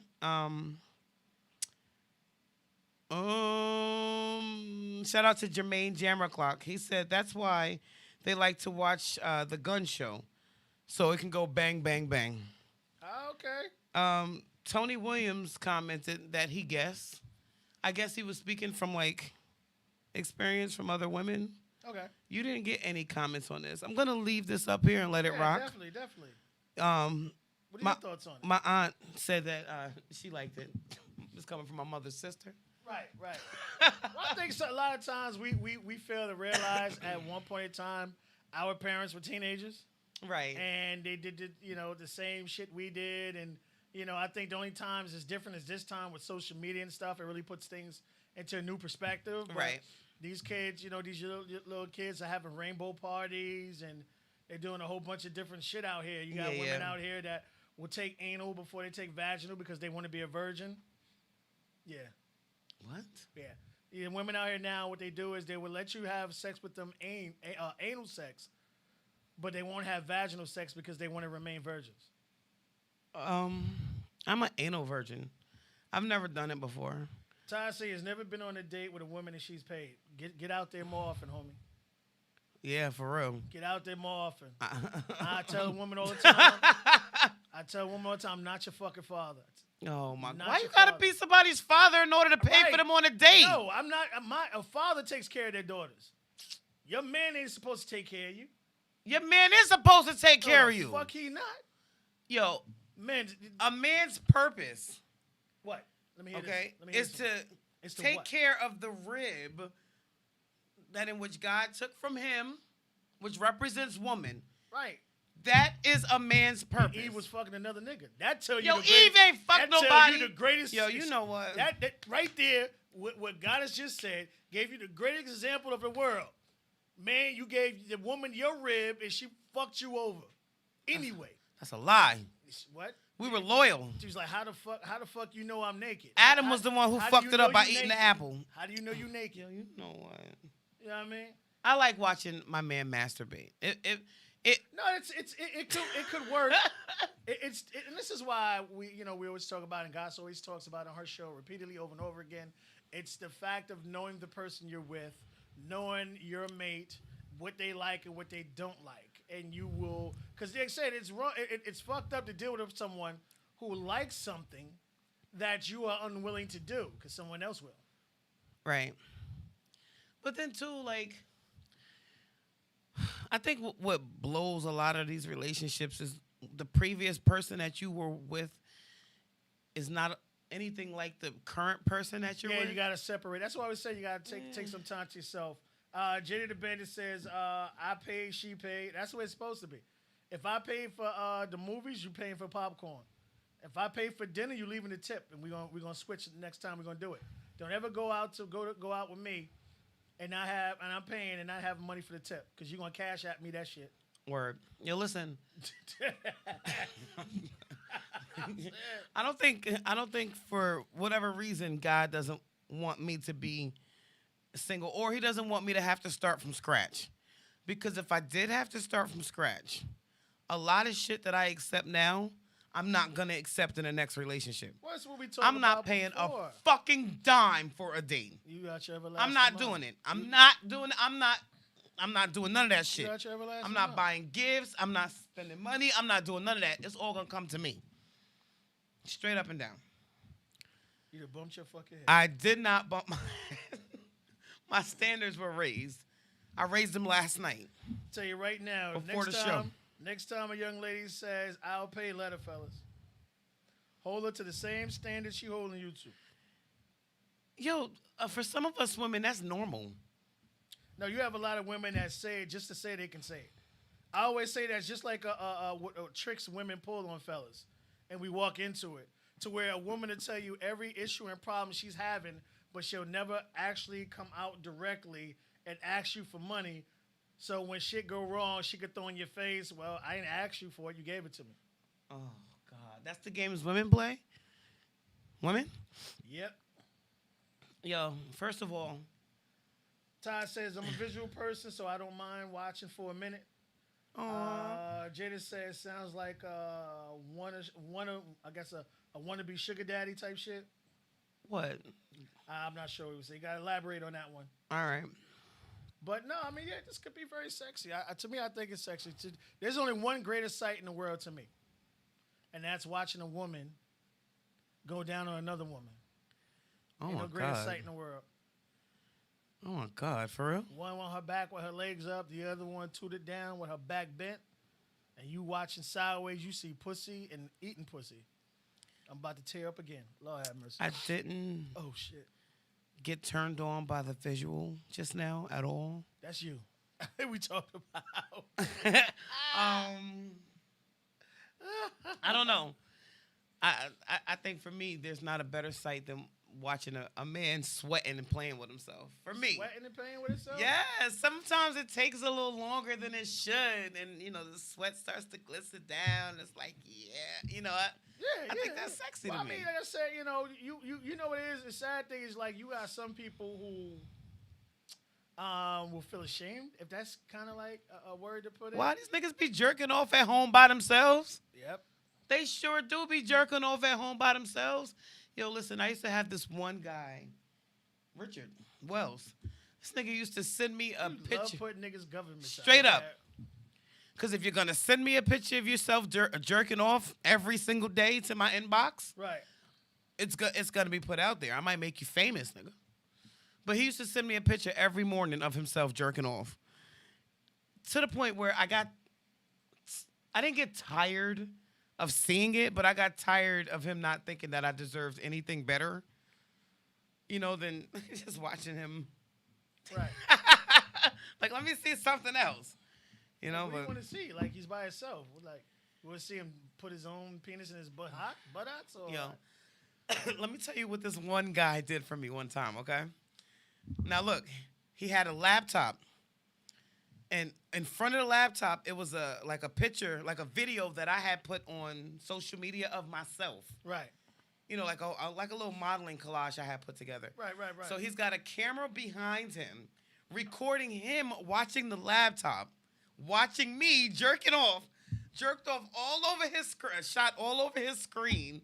Shout out to Jermaine Jammerclock. He said that's why they like to watch the gun show, so it can go bang bang bang. Okay. Tony Williams commented that he guessed. I guess he was speaking from like experience from other women. Okay. You didn't get any comments on this. I'm gonna leave this up here and let it rock. Definitely. What are My- your thoughts on it? My aunt said that she liked it. It's coming from my mother's sister. Right. Well, I think a lot of times we fail to realize at one point in time our parents were teenagers Right. and they did the same shit we did, and I think the only times it's different is this time with social media and stuff. It really puts things into a new perspective. But Right. These kids, these little kids are having rainbow parties and they're doing a whole bunch of different shit out here. You got women out here that will take anal before they take vaginal because they want to be a virgin. Yeah. What? Yeah. Women out here now, what they do is they will let you have sex with them, anal sex, but they won't have vaginal sex because they want to remain virgins. I'm an anal virgin. I've never done it before. Tyrese has never been on a date with a woman and she's paid. Get out there more often, homie. Yeah, for real. Get out there more often. I tell a woman all the time. I'm not your fucking father. Oh my! Not Why you your gotta father. be somebody's father in order to pay Right. for them on a date? No, I'm not. A father takes care of their daughters. Your man ain't supposed to take care of you. Your man is supposed to take care No, of you. Fuck, he not. Yo, Man, a man's purpose, what? Let me hear okay, this. Let me hear is this to one. It's to take what? care of the rib that in which God took from him, which represents woman. Right. That is a man's purpose. Eve was fucking another nigga. That tell you. Yo, the Eve ain't fuck that nobody. Tell you the greatest. Yo, you know what? That right there, what God has just said, gave you the greatest example of the world. Man, you gave the woman your rib and she fucked you over. Anyway. That's a lie. What? We were loyal. She was like, how the fuck you know I'm naked? Adam was the one who how do fucked you it know up by you eating the naked? apple. How do you know you naked? Yo, you know what? You know what I mean? I like watching my man masturbate. No, it could work. And this is why we always talk about, and Goss always talks about on her show repeatedly over and over again. It's the fact of knowing the person you're with, knowing your mate, what they like and what they don't like, and you will, because they said it's wrong. It's fucked up to deal with someone who likes something that you are unwilling to do because someone else will. Right. But then too, like, I think what blows a lot of these relationships is the previous person that you were with is not anything like the current person that you're with. Yeah, you gotta separate. That's why I always say you gotta take some time to yourself. Jenny the Bandit says, I paid, she paid. That's the way it's supposed to be. If I paid for the movies, you paying for popcorn. If I pay for dinner, you leaving the tip, and we're gonna switch the next time we're gonna do it. Don't ever go out with me, and I'm paying and not having money for the tip, because you're gonna cash at me that shit. Word. Yo, listen. I don't think for whatever reason God doesn't want me to be single, or he doesn't want me to have to start from scratch. Because if I did have to start from scratch, a lot of shit that I accept now, I'm not gonna accept in the next relationship. What's what we talking I'm not about paying before? a fucking dime for a date. You got your everlasting I'm not love. doing it. I'm not doing it. I'm not doing none of that shit. You got your everlasting I'm not love. buying gifts. I'm not spending money. I'm not doing none of that. It's all gonna come to me. Straight up and down. You done bumped your fucking head. I did not bump my my standards were raised. I raised them last night. Tell you right now, Before next the show. time, next time a young lady says, "I'll pay," let her, fellas. Hold her to the same standard she holding you to. Yo, for some of us women, that's normal. No, you have a lot of women that say it just to say they can say it. I always say that's just like what tricks women pull on fellas, and we walk into it to where a woman will tell you every issue and problem she's having, but she'll never actually come out directly and ask you for money. So when shit go wrong, she could throw in your face, "Well, I didn't ask you for it. You gave it to me." Oh God, that's the games women play. Women. Yep. Yo, first of all, Ty says, "I'm a visual person, so I don't mind watching for a minute." Jada says, "Sounds like I guess a wannabe sugar daddy type shit." what? I'm not sure what he was saying. You got to elaborate on that one. All right. But no, I mean, yeah, this could be very sexy. To me, I think it's sexy. There's only one greater sight in the world to me, and that's watching a woman go down on another woman. Oh Ain't my no greater God. sight in the world. Oh my God, for real? One on her back with her legs up, the other one tooted down with her back bent, and you watching sideways, you see pussy and eating pussy. I'm about to tear up again. Lord have mercy. I didn't Oh, shit. get turned on by the visual just now at all. That's you. We talked about. I don't know. I think for me, there's not a better sight than watching a man sweating and playing with himself. For me. Sweating and playing with itself? Yeah, sometimes it takes a little longer than it should, and the sweat starts to glisten down. It's like, yeah, I think that's sexy well, to I me. mean, like I said, you know what it is? The sad thing is, like, you got some people who will feel ashamed, if that's kind of like a word to put in. Why these niggas be jerking off at home by themselves? Yep. They sure do be jerking off at home by themselves. Yo, listen, I used to have this one guy, Richard Wells. This nigga used to send me a You picture. love putting niggas' government Straight out. up. Because if you're going to send me a picture of yourself jerking off every single day to my inbox, Right. it's going to be put out there. I might make you famous, nigga. But he used to send me a picture every morning of himself jerking off. To the point where I didn't get tired of seeing it, but I got tired of him not thinking that I deserved anything better, than just watching him. Right. Like, let me see something else. What do you But want to see? Like, he's by himself. Like, you want to see him put his own penis in his buttocks? Or yo, let me tell you what this one guy did for me one time, okay? Now, look, he had a laptop. And in front of the laptop, it was like a picture, like a video that I had put on social media of myself. Right. Like a little modeling collage I had put together. Right. So he's got a camera behind him, recording him watching the laptop, watching me jerked off all over his screen, shot all over his screen.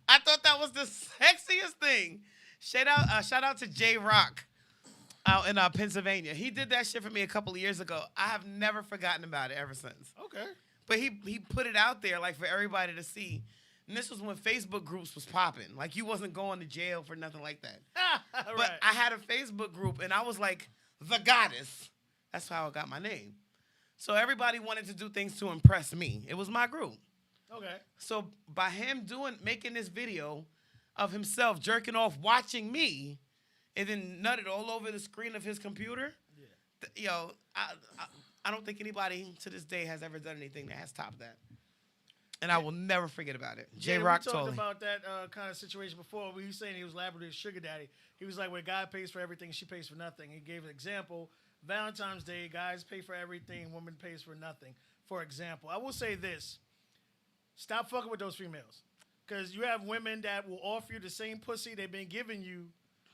I thought that was the sexiest thing. Shout out to J Rock out in Pennsylvania. He did that shit for me a couple of years ago. I have never forgotten about it ever since. Okay. But he put it out there like for everybody to see. And this was when Facebook groups was popping. Like you wasn't going to jail for nothing like that. Right. But I had a Facebook group and I was like the goddess. That's how I got my name. So everybody wanted to do things to impress me. It was my group. Okay. So by him making this video of himself jerking off, watching me, and then nutted all over the screen of his computer, I don't think anybody to this day has ever done anything that has topped that. And I will never forget about it. J Rock we talked told me. about that kind of situation before. He was saying he was laboratory sugar daddy. He was like, when a guy pays for everything, she pays for nothing. He gave an example. Valentine's Day, guys pay for everything, women pays for nothing. For example, I will say this. Stop fucking with those females. Because you have women that will offer you the same pussy they've been giving you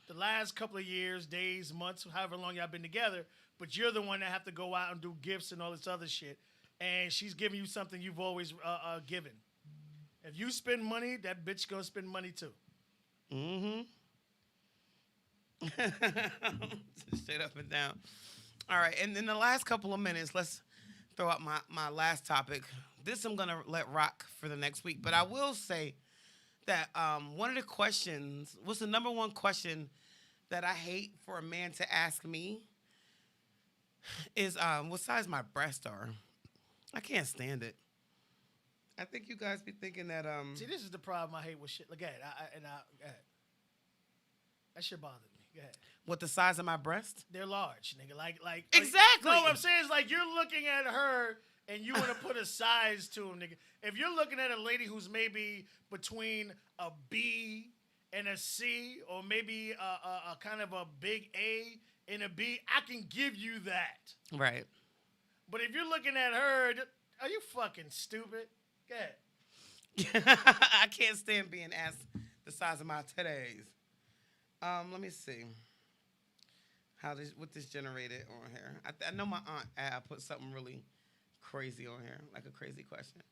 the last couple of years, days, months, however long y'all been together, but you're the one that have to go out and do gifts and all this other shit. And she's giving you something you've always given. If you spend money, that bitch gonna spend money too. Mm-hmm. Straight up and down. All right, and in the last couple of minutes, let's throw out my last topic. This I'm gonna let rock for the next week, but I will say that one of the questions, what's the number one question that I hate for a man to ask me is what size my breasts are. I can't stand it. I think you guys be thinking that See, this is the problem I hate with shit. Look at it. Go ahead. That shit bothered me. Go ahead. what the size of my breast. They're large, nigga. Like Exactly. No, what I'm saying is like you're looking at her and you want to put a size to them, nigga. If you're looking at a lady who's maybe between a B and a C, or maybe a kind of a big A and a B, I can give you that. Right. But if you're looking at her, are you fucking stupid? Go ahead. I can't stand being asked the size of my titties. Let me see what this generated on here. I know my aunt put something really crazy on here, like a crazy question.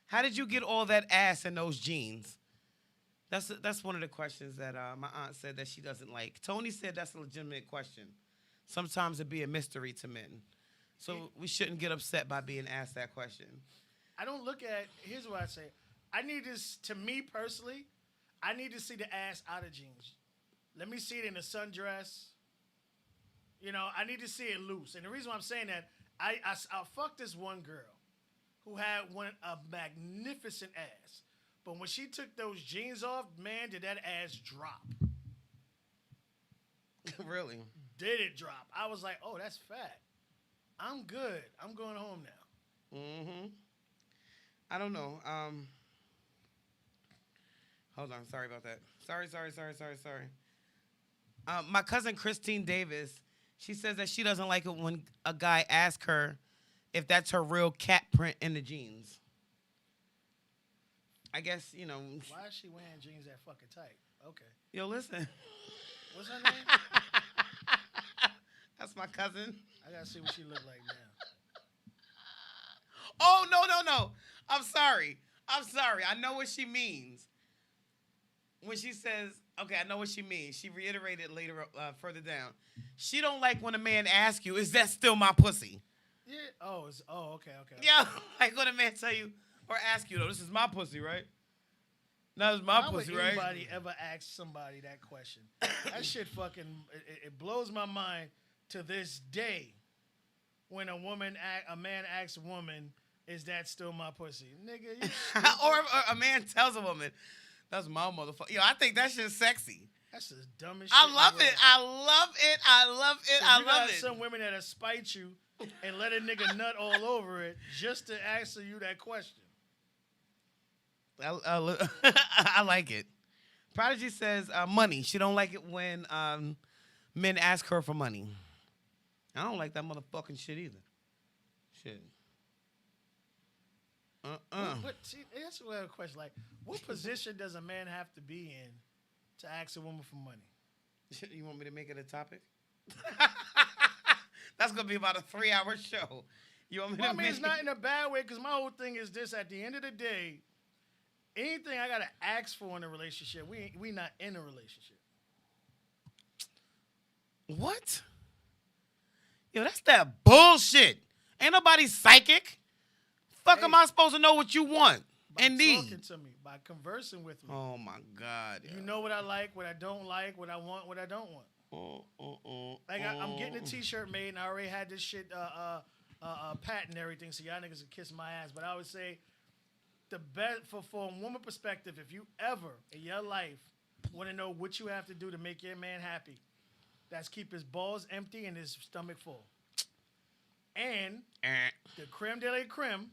How did you get all that ass in those jeans? That's one of the questions that my aunt said that she doesn't like. Tony said that's a legitimate question. Sometimes it be a mystery to men. So we shouldn't get upset by being asked that question. I don't look at, here's what I say. I need this, to me personally, I need to see the ass out of jeans. Let me see it in a sundress. You know, I need to see it loose. And the reason why I'm saying that, I fucked this one girl who had a magnificent ass. But when she took those jeans off, man, did that ass drop. Really? Did it drop? I was like, oh, that's fat. I'm good. I'm going home now. Mm-hmm. I don't know. Hold on. Sorry about that. Sorry. My cousin Christine Davis, she says that she doesn't like it when a guy asks her if that's her real cat print in the jeans. I guess, you know. Why is she wearing jeans that fucking tight? Okay. Yo, listen. What's her name? That's my cousin. I gotta see what she look like now. Oh, no. I'm sorry. I know what she means. When she says, okay, I know what she means. She reiterated later, further down. She don't like when a man asks you, is that still my pussy? Yeah. Okay. Yeah, like when a man tell you or ask you, though, this is my pussy, right? No, it's my pussy, right? Why would anybody ever ask somebody that question? That shit fucking, it blows my mind to this day when a man asks a woman, is that still my pussy? Nigga, you or a man tells a woman, that's my motherfucker. Yo, I think that shit's sexy. That's the dumbest shit. I love it. I love it. Some women that'll spite you and let a nigga nut all over it just to answer you that question. I like it. Prodigy says money. She don't like it when men ask her for money. I don't like that motherfucking shit either. Shit. But see, that's a question. Like, what position does a man have to be in to ask a woman for money? You want me to make it a topic? That's gonna be about a 3-hour show. You want me to? I mean, it's not in a bad way because my whole thing is this: at the end of the day, anything I gotta ask for in a relationship, we not in a relationship. What? Yo, that's that bullshit. Ain't nobody psychic. Fuck, am I supposed to know what you want? By Indeed. talking to me, by conversing with me. Oh my God. You know what I like, what I don't like, what I want, what I don't want. Like I'm getting a T-shirt made, and I already had this shit patent and everything, so y'all niggas can kiss my ass. But I would say the best for a woman perspective, if you ever in your life want to know what you have to do to make your man happy, that's keep his balls empty and his stomach full. And the creme de la creme,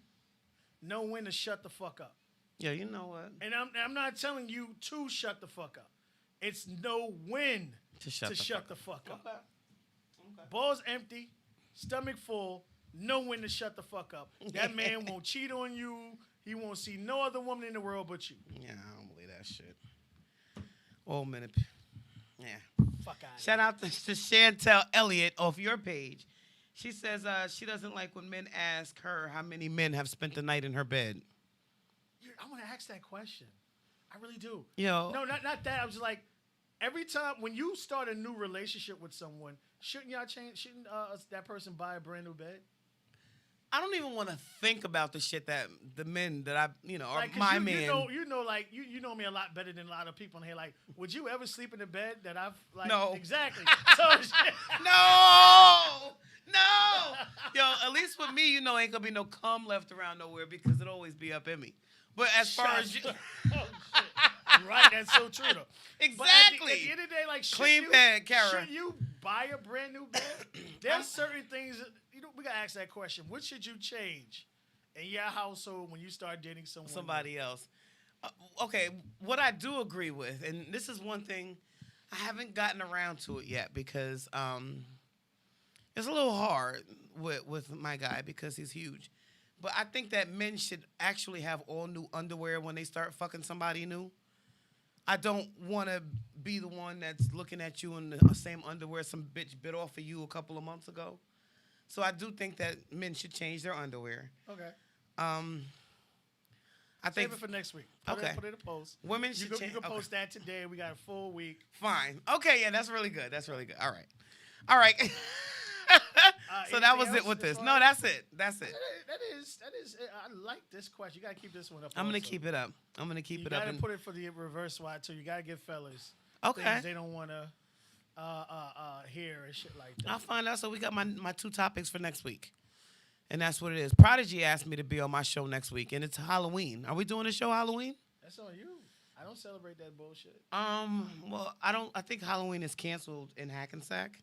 know when to shut the fuck up. Yeah, you know what? And I'm not telling you to shut the fuck up. It's know when to shut the fuck up. Okay. Balls empty, stomach full, know when to shut the fuck up. That man won't cheat on you. He won't see no other woman in the world but you. Yeah, I don't believe that shit. Oh, minute. Yeah. Fuck out. Shout out to Chantel Elliott off your page. She says she doesn't like when men ask her how many men have spent the night in her bed. I want to ask that question. I really do. Yo. No, not that. I was just like, every time when you start a new relationship with someone, shouldn't y'all change? Shouldn't that person buy a brand new bed? I don't even want to think about the shit that the men that I, are Like, my man. You know me a lot better than a lot of people in here. Like, would you ever sleep in a bed that I've like? No. Exactly. So No. Yo, at least with me, ain't gonna be no cum left around nowhere because it'll always be up in me. But as far as you, oh, shit. Right, that's so true though. exactly. But at the end of the day, like, Clean bed, Kara. Should you buy a brand new bed? There's certain things that, we gotta ask that question. What should you change in your household when you start dating somebody else? Okay, what I do agree with, and this is one thing I haven't gotten around to it yet because it's a little hard with my guy because he's huge. But I think that men should actually have all new underwear when they start fucking somebody new. I don't want to be the one that's looking at you in the same underwear some bitch bit off of you a couple of months ago. So I do think that men should change their underwear. Okay. I think Save it for next week. Put it in a post. Women should change. You can post that today. We got a full week. Fine. Okay, yeah, that's really good. All right. So that was it with this. No, that's it. That is. I like this question. You gotta keep this one up. I'm gonna keep it up. You gotta put it for the reverse wide too. You gotta give fellas things they don't wanna hear and shit like that. I'll find out. So we got my 2 topics for next week, and that's what it is. Prodigy asked me to be on my show next week, and it's Halloween. Are we doing a show Halloween? That's on you. I don't celebrate that bullshit. Well, I don't. I think Halloween is canceled in Hackensack.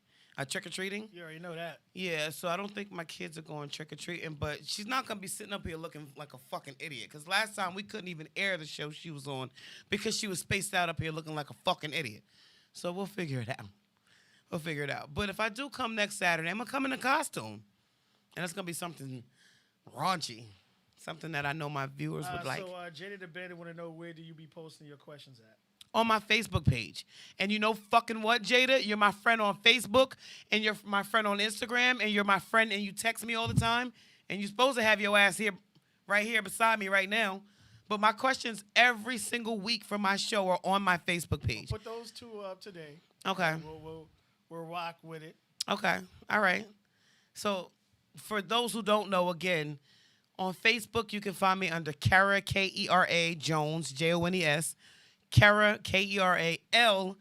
Trick or treating. You already know that. Yeah, so I don't think my kids are going trick or treating, but she's not gonna be sitting up here looking like a fucking idiot. Cause last time we couldn't even air the show she was on because she was spaced out up here looking like a fucking idiot. So we'll figure it out. But if I do come next Saturday, I'm gonna come in a costume, and it's gonna be something raunchy, something that I know my viewers would like. So Jada the Bandit want to know, where do you be posting your questions at? On my Facebook page. And you know fucking what, Jada? You're my friend on Facebook, and you're my friend on Instagram, and you're my friend, and you text me all the time, and you're supposed to have your ass here, right here beside me right now. But my questions every single week for my show are on my Facebook page. We'll put those 2 up today. Okay. We'll rock with it. Okay. All right. So for those who don't know, again, on Facebook, you can find me under Kara, Kera Jones, Jones. Kara, Keraljones,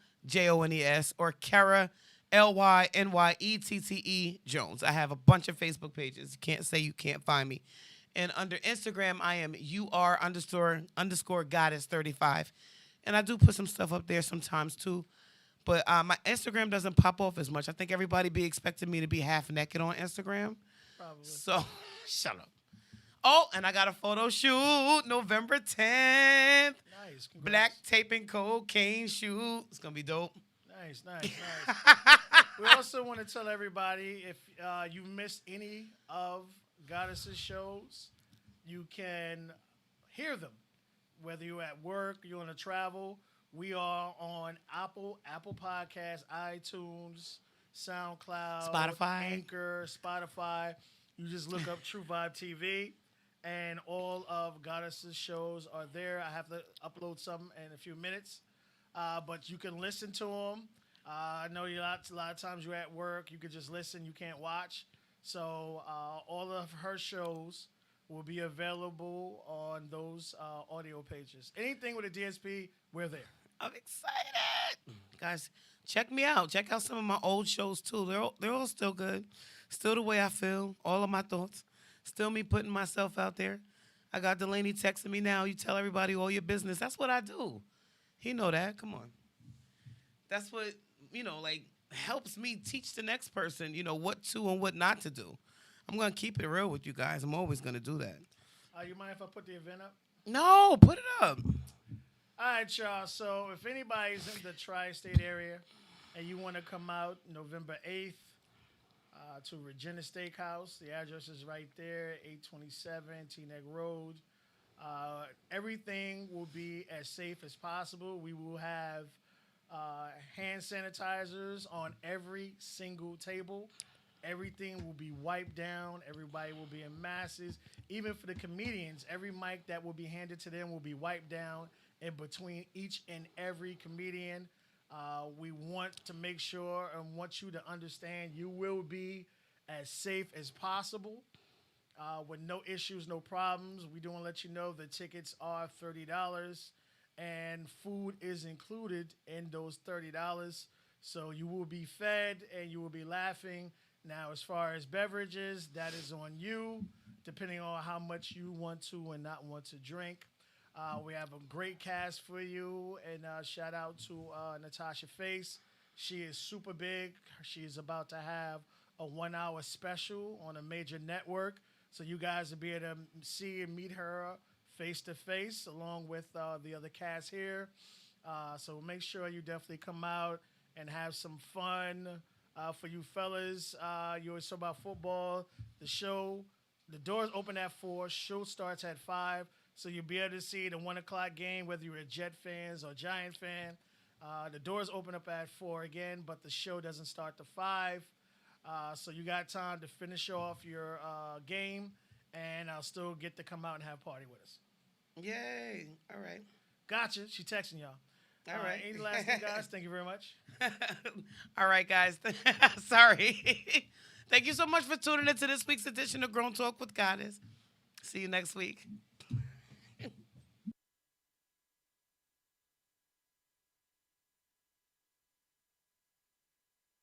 or Kara, Lynyette Jones. I have a bunch of Facebook pages. You can't say you can't find me. And under Instagram, I am UR_goddess35. And I do put some stuff up there sometimes too. But my Instagram doesn't pop off as much. I think everybody be expecting me to be half naked on Instagram. Probably. So, shut up. Oh, and I got a photo shoot November 10th. Nice. Congrats. Black taping cocaine shoot. It's going to be dope. Nice. We also want to tell everybody, if you missed any of Goddess's shows, you can hear them. Whether you're at work, you're on a travel, we are on Apple Podcasts, iTunes, SoundCloud, Spotify. Anchor, Spotify. You just look up True Vibe TV. And all of Goddess's shows are there. I have to upload some in a few minutes. But you can listen to them. I know a lot of times you're at work. You can just listen. You can't watch. So all of her shows will be available on those audio pages. Anything with a DSP, we're there. I'm excited. Guys, check me out. Check out some of my old shows, too. They're all still good. Still the way I feel. All of my thoughts. Still me putting myself out there. I got Delaney texting me now. You tell everybody all your business. That's what I do. He know that. Come on. That's what, helps me teach the next person, what to and what not to do. I'm going to keep it real with you guys. I'm always going to do that. You mind if I put the event up? No, put it up. All right, y'all. So if anybody's in the tri-state area and you want to come out November 8th, to Regina Steakhouse. The address is right there, 827 Teaneck Road. Everything will be as safe as possible. We will have hand sanitizers on every single table. Everything will be wiped down. Everybody will be in masses. Even for the comedians, every mic that will be handed to them will be wiped down. In between each and every comedian, we want to make sure and want you to understand you will be as safe as possible with no issues, no problems. We do want to let you know the tickets are $30 and food is included in those $30. So you will be fed and you will be laughing. Now, as far as beverages, that is on you, depending on how much you want to and not want to drink. We have a great cast for you, and shout out to Natasha Face. She is super big. She is about to have a 1 hour special on a major network, so you guys will be able to see and meet her face to face, along with the other cast here. So make sure you definitely come out and have some fun. For you fellas, you always talk about football. The doors open at 4. Show starts at 5. So you'll be able to see the 1 o'clock game, whether you're a Jet fans or Giant fan. The doors open up at 4 again, but the show doesn't start to 5. So you got time to finish off your game, and I'll still get to come out and have a party with us. Yay. All right. Gotcha. She texting y'all. All right. Any last thing, guys? Thank you very much. All right, guys. Sorry. Thank you so much for tuning into this week's edition of Grown Talk with Goddess. See you next week.